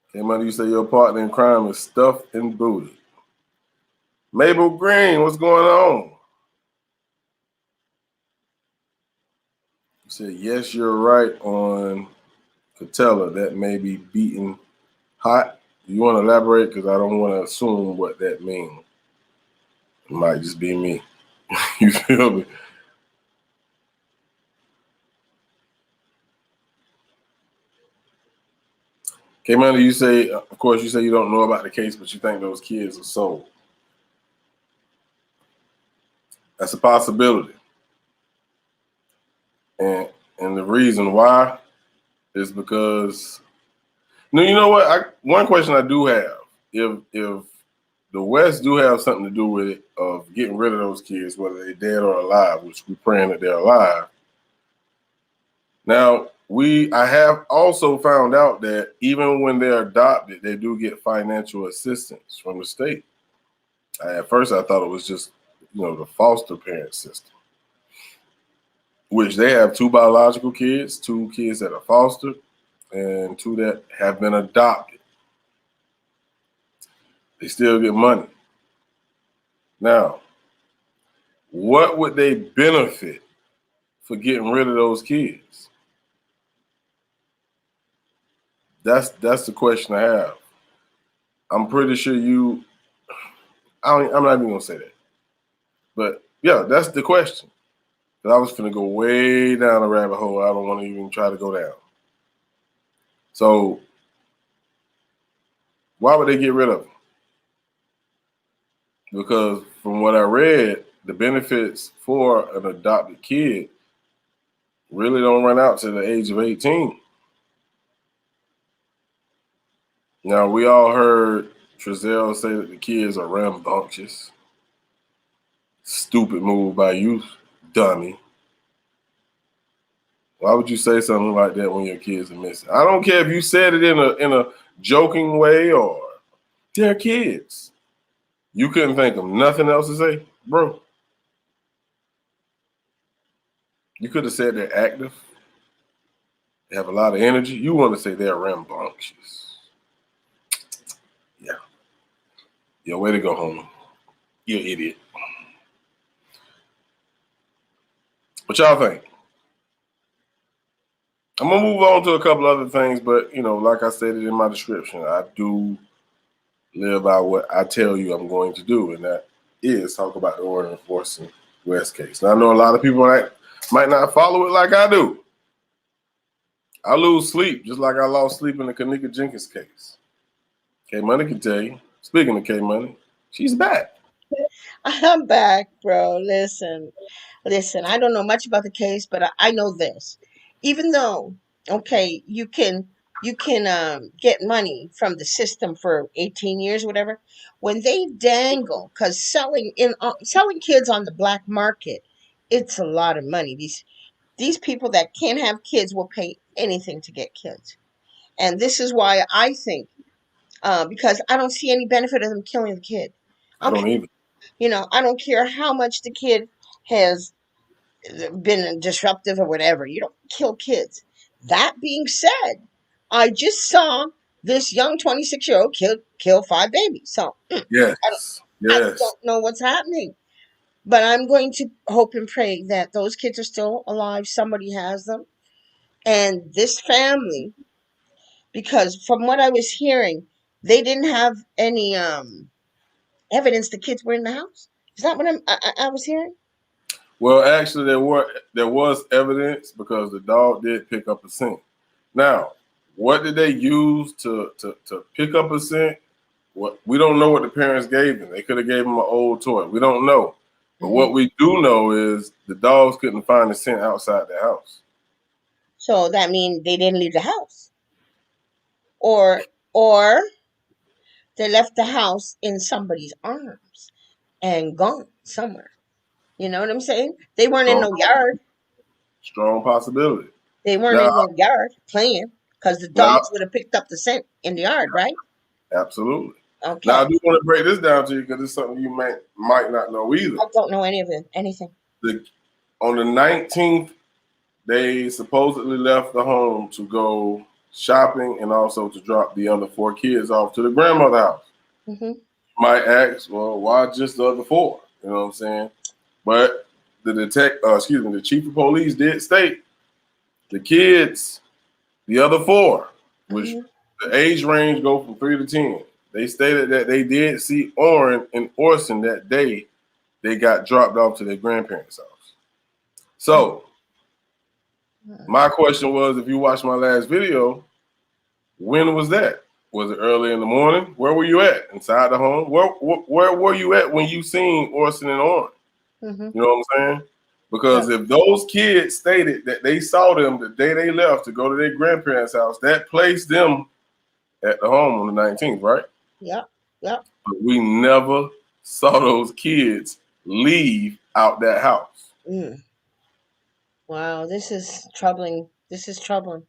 Okay, Money, you say your partner in crime is stuffed and booted. Mabel Green, what's going on? You said, yes, you're right on Catella. That may be beaten hot. You want to elaborate? Because I don't want to assume what that means. It might just be me. You feel me? Okay, Manny, you say, of course, you say you don't know about the case, but you think those kids are sold. That's a possibility. And the reason why is because, no, you know what? One question I do have, if the West do have something to do with it, of getting rid of those kids, whether they're dead or alive, which we're praying that they're alive. Now, I have also found out that even when they're adopted, they do get financial assistance from the state. At first, I thought it was just, the foster parent system, which they have 2 biological kids, 2 kids that are fostered, and 2 that have been adopted. They still get money. Now, what would they benefit for getting rid of those kids? That's the question I have. I'm pretty sure I'm not even gonna say that. But yeah, that's the question. But I was gonna go way down a rabbit hole. I don't want to even try to go down. So why would they get rid of them? Because from what I read, the benefits for an adopted kid really don't run out to the age of 18. Now, we all heard Trezell say that the kids are rambunctious. Stupid move by you, dummy. Why would you say something like that when your kids are missing? I don't care if you said it in a joking way or they're kids. You couldn't think of nothing else to say, bro. You could have said they're active. They have a lot of energy. You want to say they're rambunctious. Yeah. Yo, way to go, homie. You idiot. What y'all think? I'm going to move on to a couple other things, but, like I stated in my description, I do live by what I tell you I'm going to do, and that is talk about the Orrin and Orson West case. Now, I know a lot of people might not follow it like I do. I lose sleep, just like I lost sleep in the Kanika Jenkins case. K-Money can tell you. Speaking of K-Money, she's back. I'm back, bro. Listen, I don't know much about the case, but I know this. Even though, okay, you can you can get money from the system for 18 years, whatever. When they dangle, because selling kids on the black market, it's a lot of money. These people that can't have kids will pay anything to get kids, and this is why I think, because I don't see any benefit of them killing the kid. I don't Okay, either. I don't care how much the kid has been disruptive or whatever. You don't kill kids. That being said, I just saw this young 26-year-old kill 5 babies. So Yes. I Yes. don't know what's happening. But I'm going to hope and pray that those kids are still alive. Somebody has them. And this family, because from what I was hearing, they didn't have any evidence the kids were in the house. Is that what I was hearing? Well, actually, there was evidence because the dog did pick up a scent. Now, what did they use to pick up a scent? What we don't know what the parents gave them. They could have gave them an old toy. We don't know. But what we do know is the dogs couldn't find the scent outside the house. So that means they didn't leave the house, or they left the house in somebody's arms and gone somewhere. You know what I'm saying? They weren't in Strong, no yard. strong possibility. They weren't Now, in no yard playing, because the now, dogs would have picked up the scent in the yard, right? absolutely. Okay. Now, I do want to break this down to you because it's something you might not know either. I don't know any of it, anything. On the 19th, they supposedly left the home to go shopping and also to drop the other 4 kids off to the grandmother house. Mm-hmm. You might ask, well, why just the other 4? You know what I'm saying? But the chief of police did state the kids, the other 4, which the age range go from 3 to 10. They stated that they did see Orrin and Orson that day they got dropped off to their grandparents' house. So my question was, if you watched my last video, when was that? Was it early in the morning? Where were you at? Inside the home? Where were you at when you seen Orson and Orrin? Mm-hmm. You know what I'm saying? Because if those kids stated that they saw them the day they left to go to their grandparents' house, that placed them at the home on the 19th, right? Yep. But we never saw those kids leave out that house. Wow, this is troubling. This is troubling.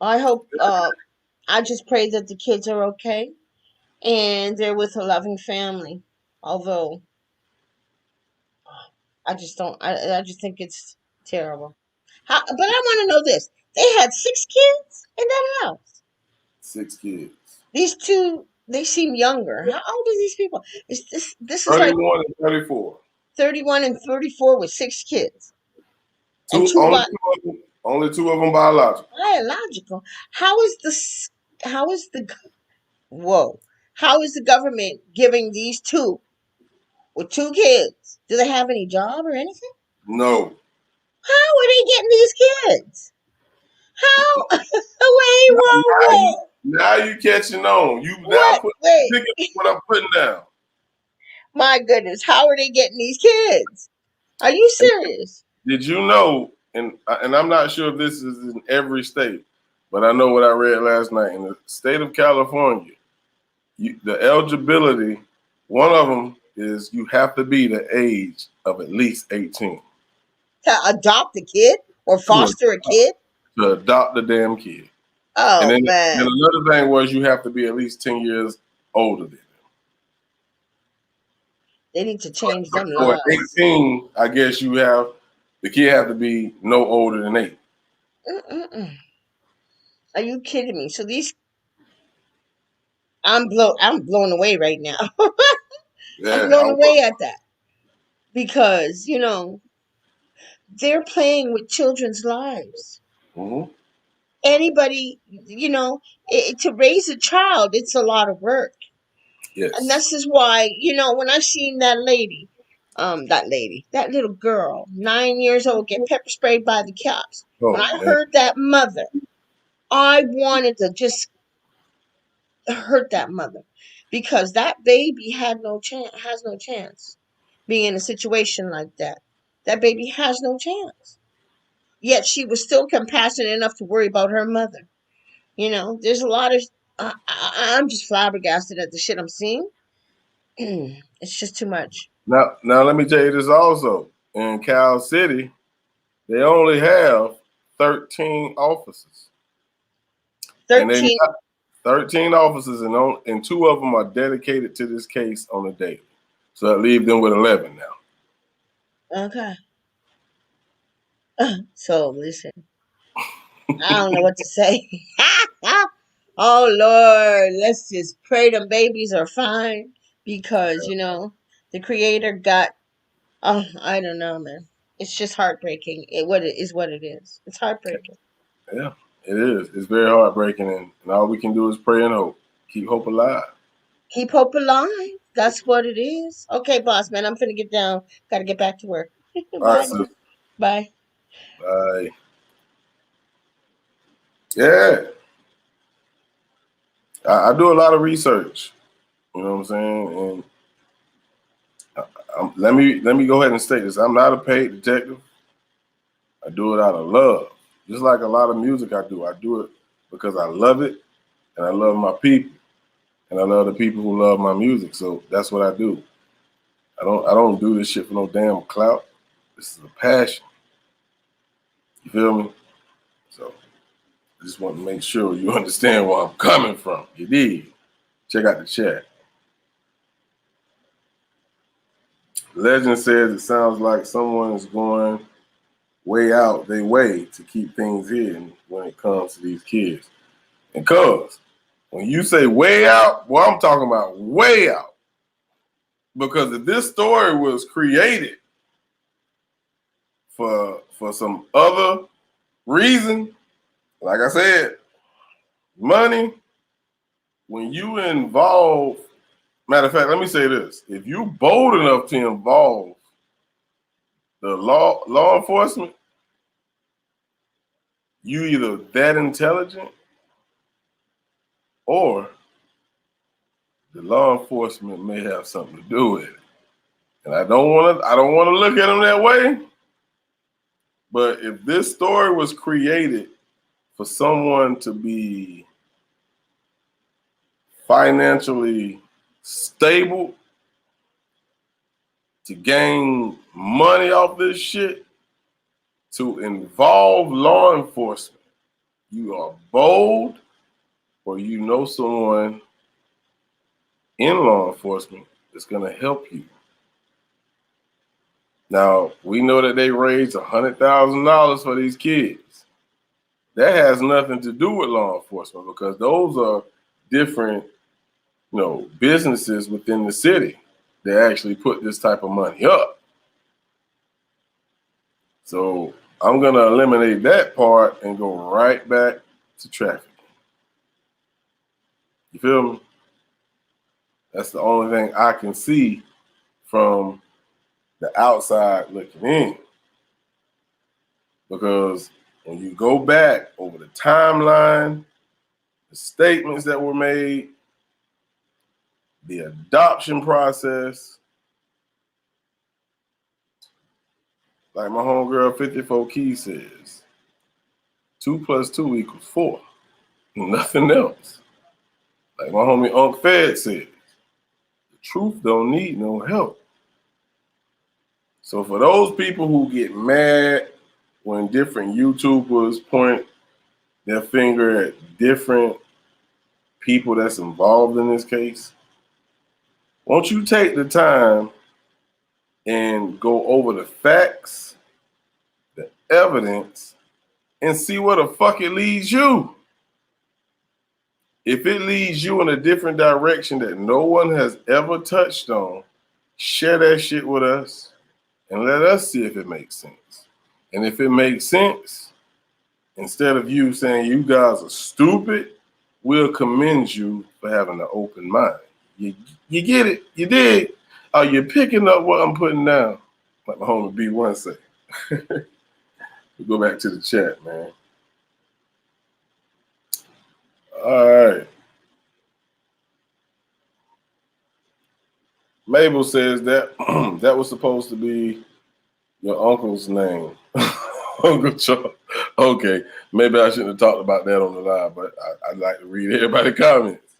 I hope, I just pray that the kids are okay and they're with a loving family. Although I just don't, I just think it's terrible. But I want to know this. They had 6 kids in that house. 6 kids. These 2, they seem younger. How old are these people? This is 31 like and 34. 31 and 34 with 6 kids. And Only two of them biological. biological. How is the government giving these 2 with 2 kids? Do they have any job or anything? No. How are they getting these kids? How? Whoa. Now you catching on. You now What? picking up what I'm putting down. My goodness, how are they getting these kids? Are you serious? Did you know? And I'm not sure if this is in every state, but I know what I read last night. In the state of California, the eligibility, one of them is you have to be the age of at least 18 To adopt a kid or foster a kid? to adopt the damn kid. Oh, and then man. and another thing was you have to be at least 10 years older than them. They need to change them So laws. at 18, I guess the kid have to be no older than 8. Are you kidding me? So I'm blown away right now. I'm blown away at that. Because, they're playing with children's lives. Mm-hmm. Anybody, to raise a child, it's a lot of work. Yes. And this is why, when I seen that little girl, 9 years old, get pepper sprayed by the cops. When I heard that mother, I wanted to just hurt that mother, because that baby has no chance being in a situation like that. That baby has no chance. Yet she was still compassionate enough to worry about her mother. You know, there's a lot of. I'm just flabbergasted at the shit I'm seeing. It's just too much. Now let me tell you this also. In Cal City, they only have 13 officers. And they 13. not 13 officers, and 2 of them are dedicated to this case on a daily. So that leaves them with 11 now. Okay. So listen, I don't know what to say. Oh Lord, let's just pray them babies are fine because the Creator got. Oh, I don't know, man. It's just heartbreaking. What it is, what it is. It's heartbreaking. Yeah, it is. It's very heartbreaking, and all we can do is pray and hope. Keep hope alive. Keep hope alive. That's what it is. Okay, boss man, I'm finna get down. Gotta get back to work. All right, Bye. sister. Bye. Bye. Yeah, I do a lot of research. You know what I'm saying? And let me go ahead and state this. I'm not a paid detective. I do it out of love. Just like a lot of music I do it because I love it and I love my people and I love the people who love my music. So that's what I do. I don't do this shit for no damn clout. This is a passion. You feel me? So I just want to make sure you understand where I'm coming from. You dig? Check out the chat. Legend says it sounds like someone is going way out their way to keep things hidden when it comes to these kids. And cuz, when you say way out, well, I'm talking about way out. Because if this story was created for some other reason, like I said, money, when you involve, matter of fact, let me say this. If you bold enough to involve the law enforcement, you either that intelligent or the law enforcement may have something to do with it. And I don't want to look at them that way. But if this story was created for someone to be financially stable, to gain money off this shit, to involve law enforcement, you are bold or you know someone in law enforcement that's going to help you. Now, we know that they raised $100,000 for these kids. That has nothing to do with law enforcement because those are different, businesses within the city that actually put this type of money up. So I'm going to eliminate that part and go right back to trafficking. You feel me? That's the only thing I can see from the outside looking in. Because when you go back over the timeline, the statements that were made, the adoption process, like my homegirl 54 Key says, 2 + 2 = 4. Nothing else. Like my homie Unc Fed said, the truth don't need no help. So for those people who get mad when different YouTubers point their finger at different people that's involved in this case, won't you take the time and go over the facts, the evidence, and see where the fuck it leads you? If it leads you in a different direction that no one has ever touched on, share that shit with us and let us see if it makes sense. And if it makes sense, instead of you saying you guys are stupid, we'll commend you for having an open mind. You get it? You dig? Are you picking up what I'm putting down? Like my homie B1 say. We go back to the chat, man. All right. Mabel says that that was supposed to be your uncle's name. Okay, maybe I shouldn't have talked about that on the live, but I'd like to read everybody's comments.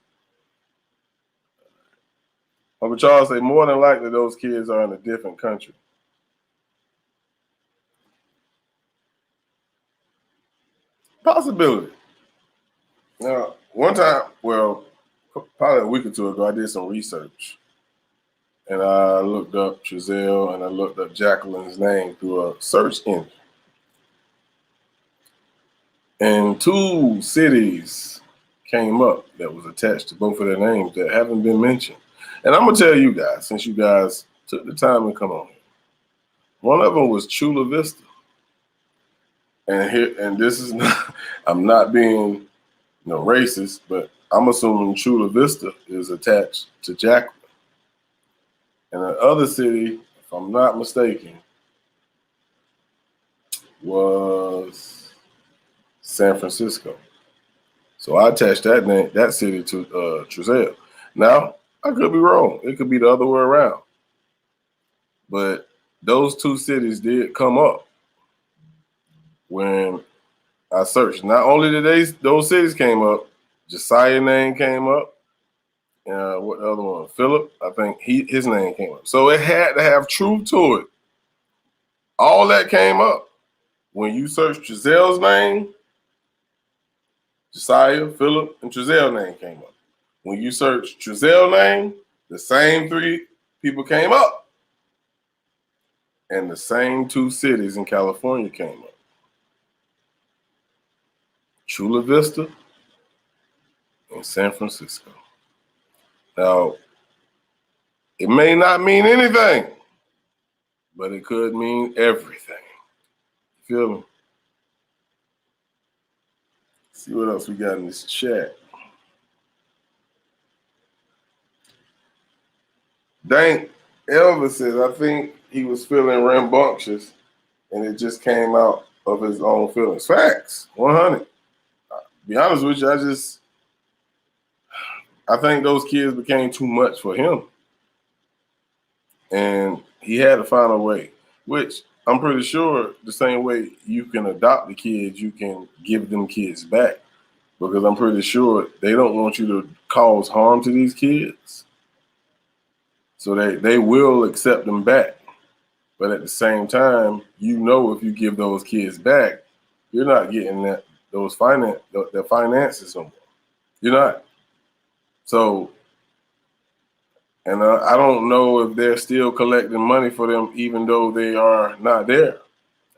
Uncle Charles say more than likely those kids are in a different country. Possibility. Now, one time, well, probably a week or two ago, I did some research. And I looked up Trezelle and I looked up Jacqueline's name through a search engine. And 2 cities came up that was attached to both of their names that haven't been mentioned. And I'm going to tell you guys, since you guys took the time to come on here, one of them was Chula Vista. And this is not, I'm not being racist, but I'm assuming Chula Vista is attached to Jacqueline. And the other city, if I'm not mistaken, was San Francisco. So I attached that city to Trezelle. Now, I could be wrong. It could be the other way around. But those 2 cities did come up when I searched. Not only did those cities came up, Josiah's name came up. What the other one? Philip, I think his name came up. So it had to have truth to it. All that came up. When you search Trezelle's name, Josiah, Philip, and Trezelle's name came up. When you search Trezelle's name, the same 3 people came up. And the same 2 cities in California came up. Chula Vista and San Francisco. Now, it may not mean anything, but it could mean everything. You feel me? Let's see what else we got in this chat. Dank Elvis says, I think he was feeling rambunctious and it just came out of his own feelings. Facts, 100. Be honest with you, I think those kids became too much for him. And he had to find a way, which I'm pretty sure the same way you can adopt the kids, you can give them kids back. Because I'm pretty sure they don't want you to cause harm to these kids. So they will accept them back. But at the same time, if you give those kids back, you're not getting the finances no more. You're not. So, and I don't know if they're still collecting money for them, even though they are not there.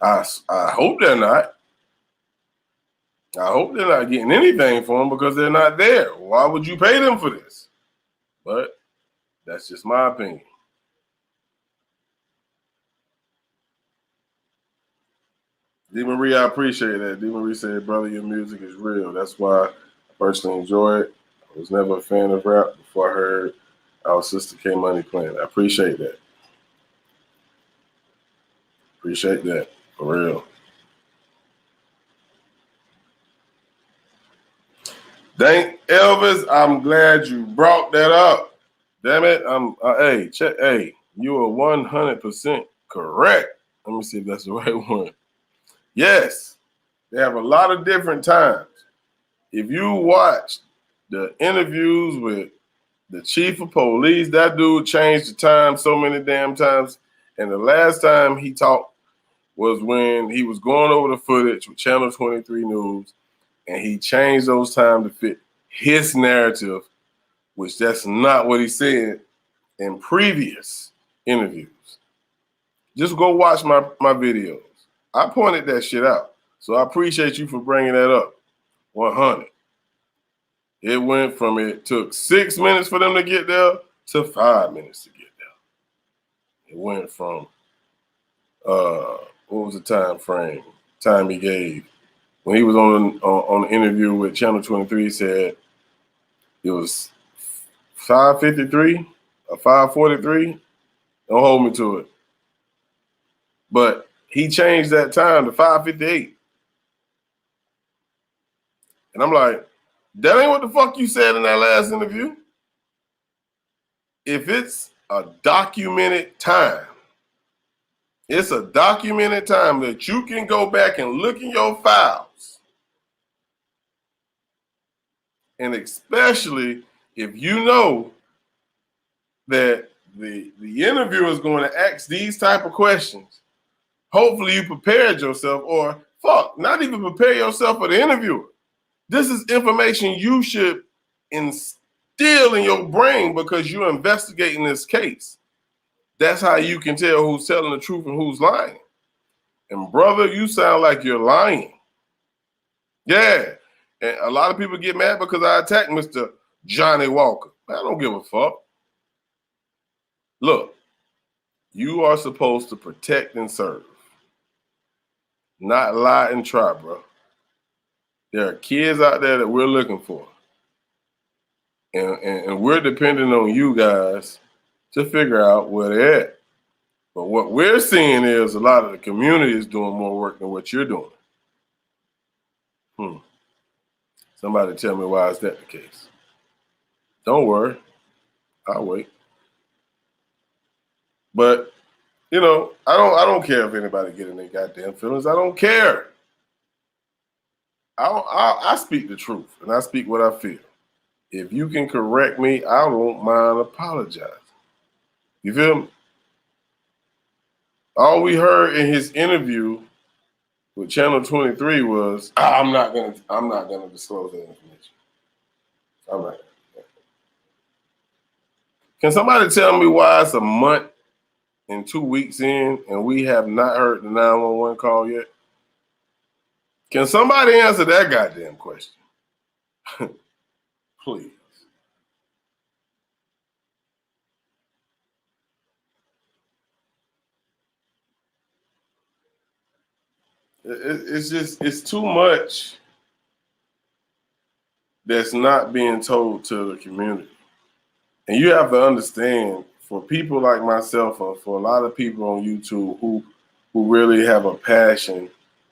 I hope they're not. I hope they're not getting anything for them because they're not there. Why would you pay them for this? But that's just my opinion. D. Marie, I appreciate that. D. Marie said, brother, your music is real. That's why I personally enjoy it. I was never a fan of rap before I heard our sister K Money playing. I appreciate that. Appreciate that. For real. Thank Elvis. I'm glad you brought that up. Damn it. Hey, you are 100% correct. Let me see if that's the right one. Yes, they have a lot of different times. If you watch the interviews with the chief of police, that dude changed the time so many damn times. And the last time he talked was when he was going over the footage with Channel 23 News, and he changed those times to fit his narrative, which that's not what he said in previous interviews. Just go watch my videos. I pointed that shit out. So I appreciate you for bringing that up. 100. It took 6 minutes for them to get there to 5 minutes to get there. It went from, what was the time he gave? When he was on the interview with Channel 23, he said it was 5:53 or 5:43. Don't hold me to it. But he changed that time to 5:58. And I'm like, that ain't what the fuck you said in that last interview. If it's a documented time It's a documented time that you can go back and look in your files. And especially if you know that the interviewer is going to ask these type of questions, hopefully you prepared yourself, or not even prepare yourself for the interviewer. This is information you should instill in your brain because you're investigating this case. That's how you can tell who's telling the truth and who's lying. And brother, you sound like you're lying. Yeah. And a lot of people get mad because I attacked Mr. Johnny Walker. I don't give a fuck. Look, you are supposed to protect and serve, not lie and try, bro. There are kids out there that we're looking for. And we're depending on you guys to figure out where they're at. But what we're seeing is a lot of the community is doing more work than what you're doing. Somebody tell me why is that the case? Don't worry. I'll wait. But, you know, I don't care if anybody get in their goddamn feelings. I don't care. I speak the truth, and I speak what I feel. If you can correct me, I won't mind apologizing. You feel me? All we heard in his interview with Channel 23 was, I'm not gonna disclose that information. I'm not. Can somebody tell me why it's a month and 2 weeks in and we have not heard the 911 call yet? Can somebody answer that goddamn question? Please. It's too much that's not being told to the community. And you have to understand, for people like myself, or for a lot of people on YouTube who really have a passion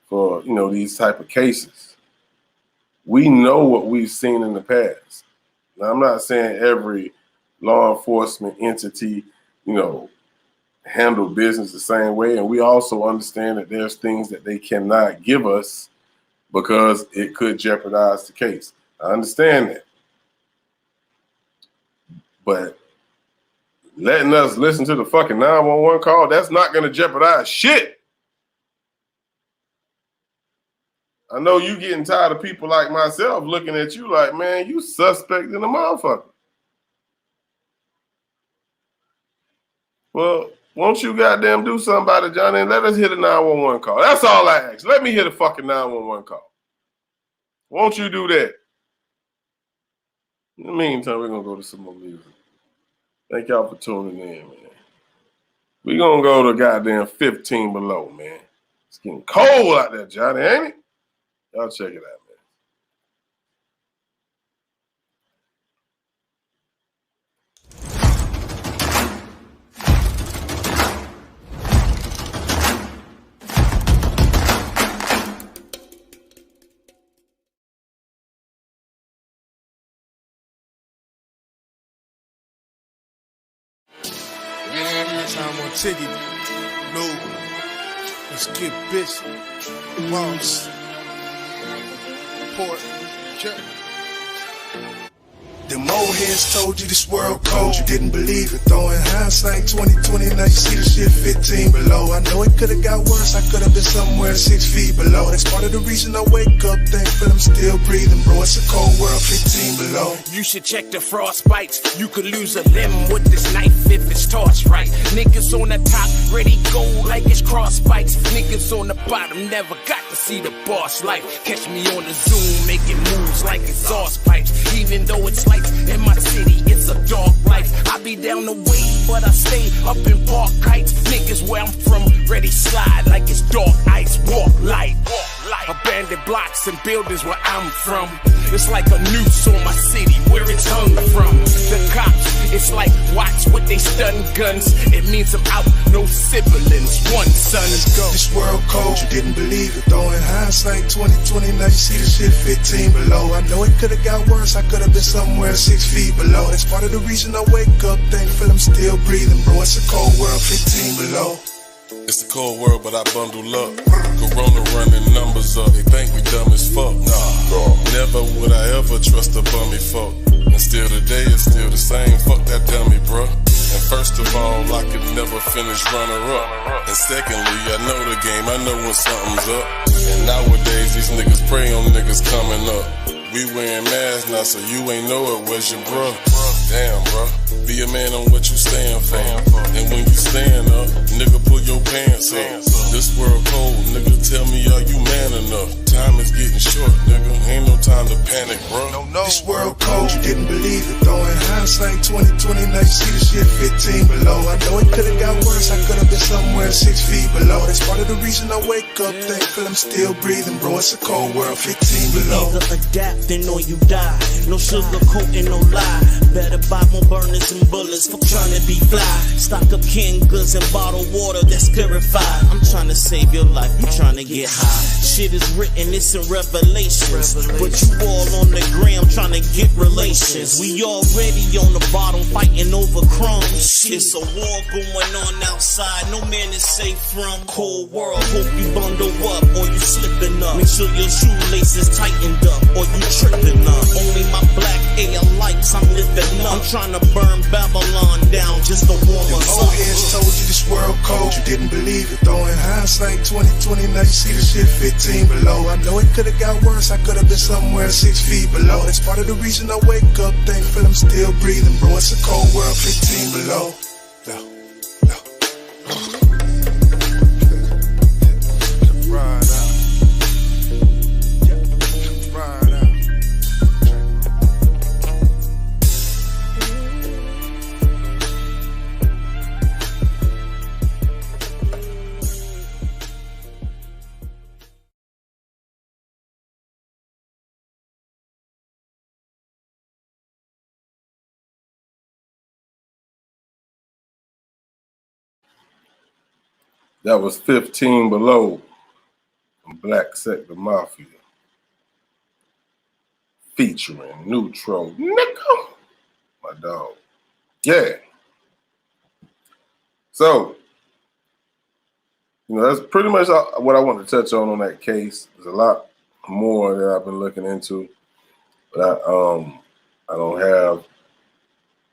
for, you know, these type of cases, we know what we've seen in the past. Now, I'm not saying every law enforcement entity, you know, handle business the same way. And we also understand that there's things that they cannot give us because it could jeopardize the case. I understand that. But letting us listen to the fucking 911 call, that's not going to jeopardize shit. I know you getting tired of people like myself looking at you like, man, you suspect in a motherfucker. Well, won't you goddamn do something about it, Johnny, and let us hear the 911 call. That's all I ask. Let me hear the fucking 911 call. Won't you do that? In the meantime, we're going to go to some more music. Thank y'all for tuning in, man. We're going to go to goddamn 15 below, man. It's getting cold out there, Johnny, ain't it? Y'all check it out, man. Time on Tiggy. No. Let's get busy. Boss. Port. Check. Them old heads told you this world cold, you didn't believe it. Throwing hindsight 2020, now you see the shit 15 below. I know it could've got worse, I could've been somewhere 6 feet below. That's part of the reason I wake up thankful I'm still breathing, bro. It's a cold world, 15 below. You should check the frost bites. You could lose a limb with this knife if it's tossed right. Niggas on the top, ready go like it's cross bites. Niggas on the bottom never got to see the boss life. Catch me on the Zoom, making moves like exhaust pipes. Even though it's lights in my city, it's a dark life. I be down the way, but I stay up in Park Heights. Niggas where I'm from, ready slide like it's dark ice. Walk light, abandoned blocks and buildings where I'm from. It's like a noose on my city, where it's hung from. The cops, it's like watch what they stun guns. It means I'm out, no siblings, one son. Let's go. This world cold, you didn't believe it. Throwing hindsight 2020, now you see the shit 15 below. I know it could've got worse, I could've been somewhere 6 feet below. That's part of the reason I wake up thankful I'm still breathing, bro. It's a cold world, 15 below. It's a cold world, but I bundle up. Corona running numbers up. They think we dumb as fuck. Nah, never would I ever trust a bummy fuck. And still today it's still the same. Fuck that dummy, bruh. And first of all, I could never finish runner-up. And secondly, I know the game, I know when something's up. And nowadays, these niggas prey on niggas coming up. We wearing masks now, so you ain't know it was your bruh. Damn, bruh. Be a man on what you stand for. And when you stand up, nigga, pull your pants up. This world cold, nigga, tell me, are you man enough? Time is getting short, nigga. Ain't no time to panic, bruh. This world cold, you didn't believe it. Throwing hindsight 2020, now you see the shit 15 below. I know it could've got worse, I could've been somewhere 6 feet below. That's part of the reason I wake up thankful I'm still breathing, bro. It's a cold world, 15 below. Either adapting or you die. No sugarcoating, no lie. Better buy more burners and bullets for trying to be fly. Stock up canned goods and bottled water that's purified. I'm trying to save your life, you trying to get high. Shit is written, it's in Revelations. But you all on the gram trying to get relations. We already on the bottom fighting over crumbs. It's a war going on outside, no man is safe from. Cold world, hope you bundle up or you slipping up. Make sure your shoelaces tightened up or you tripping up. Only my black air lights, I'm living up. I'm trying to burn Babylon down just to warm us up. Old heads told you this world cold, you didn't believe it. Throwing hindsight 2020, now you see the shit 15 below. I know it could've got worse, I could've been somewhere 6 feet below. That's part of the reason I wake up thankful I'm still breathing, bro. It's a cold world, 15 below. Ride out. Ride out. That was 15 Below from Black Sector Mafia. Featuring Neutro Nickel. My dog. Yeah. So, that's pretty much what I want to touch on that case. There's a lot more that I've been looking into, but I don't have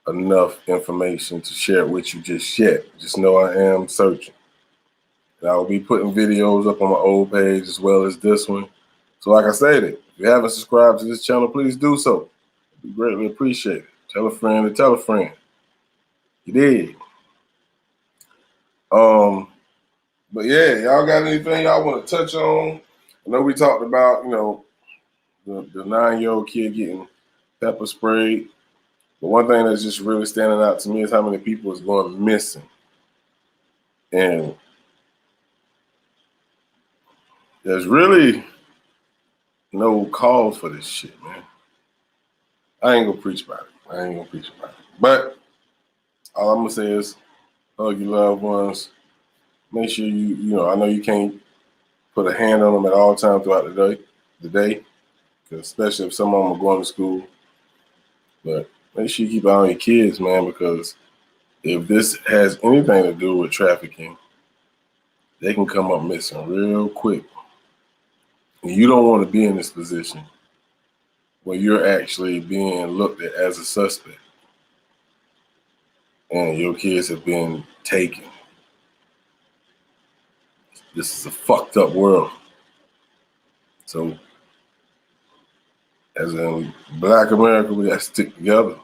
enough information to share with you just yet. Just know I am searching. And I will be putting videos up on my old page as well as this one. So like I said, if you haven't subscribed to this channel, please do so. It'd be greatly appreciated. Tell a friend to tell a friend. You did. But yeah, y'all got anything y'all want to touch on? I know we talked about, the 9-year-old kid getting pepper sprayed. But one thing that's just really standing out to me is how many people is going missing. And there's really no cause for this shit, man. I ain't gonna preach about it. But all I'm gonna say is hug your loved ones. Make sure I know you can't put a hand on them at all times throughout the day, especially if some of them are going to school. But make sure you keep an eye on your kids, man, because if this has anything to do with trafficking, they can come up missing real quick. And you don't want to be in this position where you're actually being looked at as a suspect and your kids have been taken. This is a fucked up world. So, as in Black America, we got to stick together.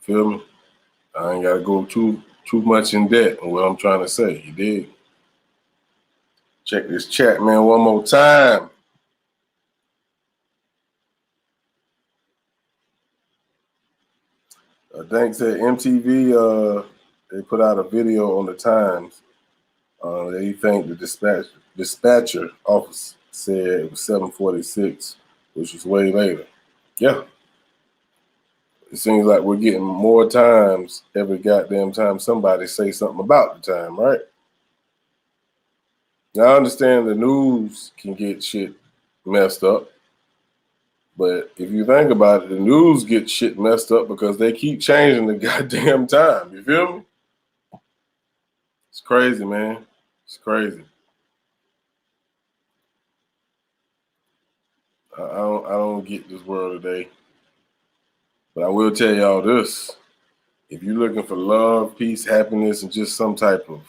Feel me? I ain't got to go too much in debt on what I'm trying to say. You did. Check this chat, man, one more time. Thanks to MTV, they put out a video on the Times. They think the dispatcher office said it was 7:46, which was way later. Yeah. It seems like we're getting more times every goddamn time somebody say something about the time, right? Now, I understand the news can get shit messed up, but if you think about it, the news gets shit messed up because they keep changing the goddamn time. You feel me? It's crazy, man. It's crazy. I don't get this world today. But I will tell y'all this. If you're looking for love, peace, happiness, and just some type of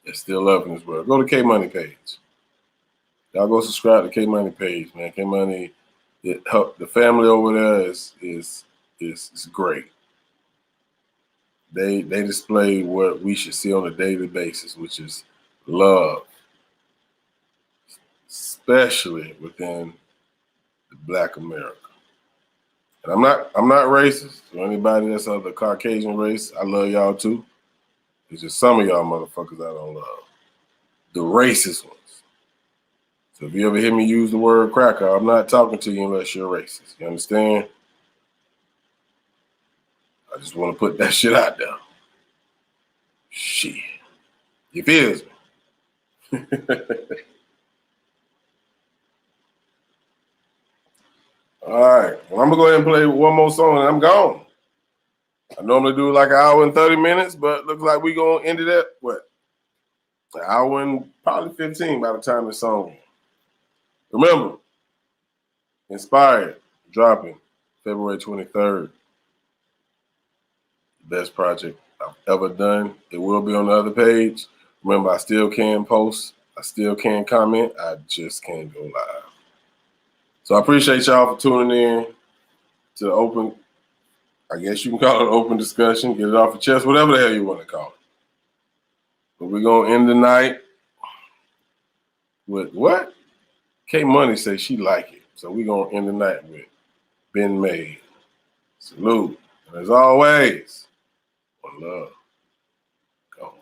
there's still love in this world, go to K Money page. Y'all go subscribe to K Money page, man. K Money, the family over there is great. They display what we should see on a daily basis, which is love, especially within the Black America. And I'm not racist. So anybody that's of the Caucasian race, I love y'all too. It's just some of y'all motherfuckers I don't love. The racist ones. So if you ever hear me use the word cracker, I'm not talking to you unless you're racist. You understand? I just want to put that shit out there. Shit. You feel me? All right. Well, I'm going to go ahead and play one more song and I'm gone. I normally do like an hour and 30 minutes, but looks like we're going to end it at, what? An hour and probably 15 by the time this song ends. Remember, Inspired, dropping February 23rd. Best project I've ever done. It will be on the other page. Remember, I still can post. I still can comment. I just can't go live. So I appreciate y'all for tuning in to the open, I guess you can call it an open discussion. Get it off your chest, whatever the hell you want to call it. But we're going to end the night with what? K Money says she like it. So we're going to end the night with Ben Made. Salute. And as always, one love. Go.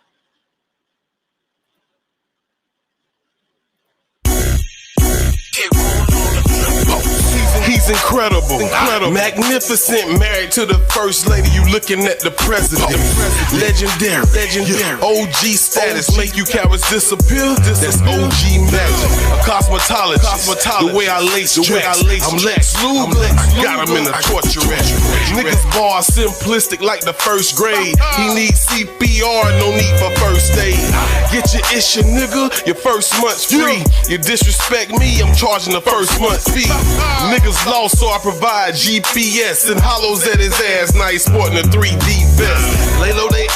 He's incredible, magnificent, married to the first lady. You looking at the president, legendary. OG status, make you cowards disappear. That's OG magic. A cosmetologist, the way I lace dress. I'm Lex Luger, I got him in a torture rack. Niggas bar simplistic like the first grade. He needs CPR, no need for first aid. Get your issue, nigga, your first month's free. You disrespect me, I'm charging the first month's fee. Niggas lost, so I provide GPS and hollows at his ass. Now he's sporting a 3D vest. Lay low, they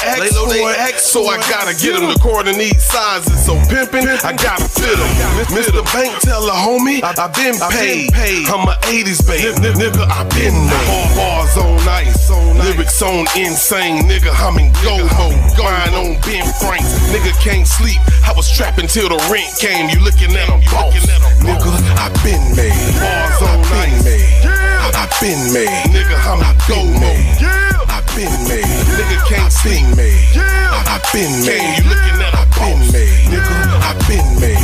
act, so I gotta get him. The coordinate sizes, so pimpin', I gotta fit him. Mr. Bank tell a homie, I been paid. I'm a 80s babe, nigga, I been made. Bars on ice, lyrics on insane, nigga, I'm in go-ho. Grind on Ben Franks, nigga can't sleep. I was trapping till the rent came. You looking at him, boss. Nigga, I been made. Bars on ice. I been made, nigga, I'm a go-mo. I been made, nigga can't sleep. I been made, you looking at a been made, nigga, I been made.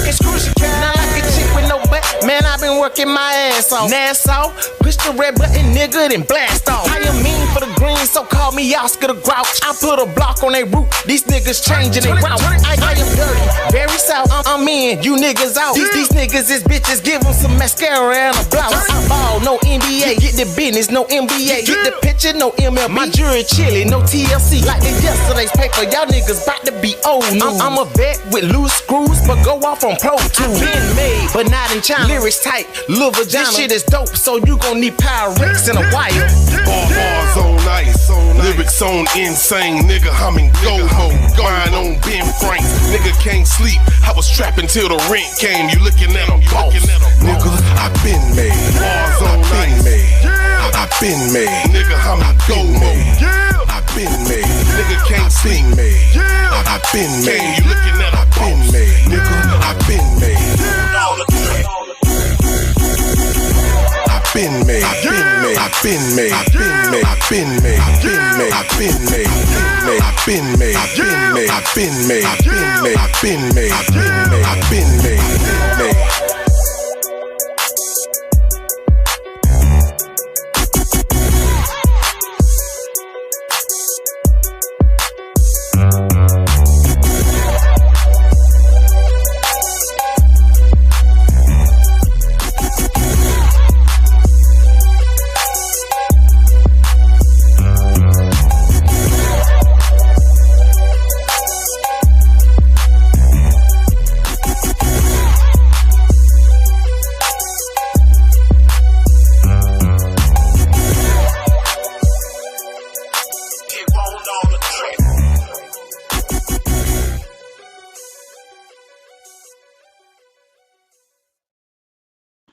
It's crucial, not like a chick with no butt. Man, I've been working my ass off. Nassau, push the red button, nigga, then blast off. I am mean for the green, so call me Oscar the Grouch. I put a block on their route, these niggas changing their route. I am dirty, very south, I'm in, you niggas out. These niggas is bitches, give them some mascara and a blouse. I ball, no NBA, get the business, no NBA. Get the picture, no MLB. My jury chilly, no TLC. Like the yesterday's paper, y'all niggas bout to be old news. I'm a vet with loose screws, but go off on Pro Tools. I been made, but not in China. Lyrics tight, little vagina. This shit is dope, so you gon' need Pyrex and a wire. Bars on ice, lyrics on insane, nigga, I'm in go-ho. Grind on Ben Franks, nigga can't sleep. I was trapping till the rent came. You looking at him, boss. Nigga, I been made. Bars on ice, I been made. Nigga, I'm a go-ho. I been made. Nigga can't sleep. I been made. You looking at a been made. Nigga, I been made. Been made, I've been made, I've been made, I've been made, I've been made, I've been made, I've been made, I've been made, I've been made, I've been made, I've been made, I've been made. dollar.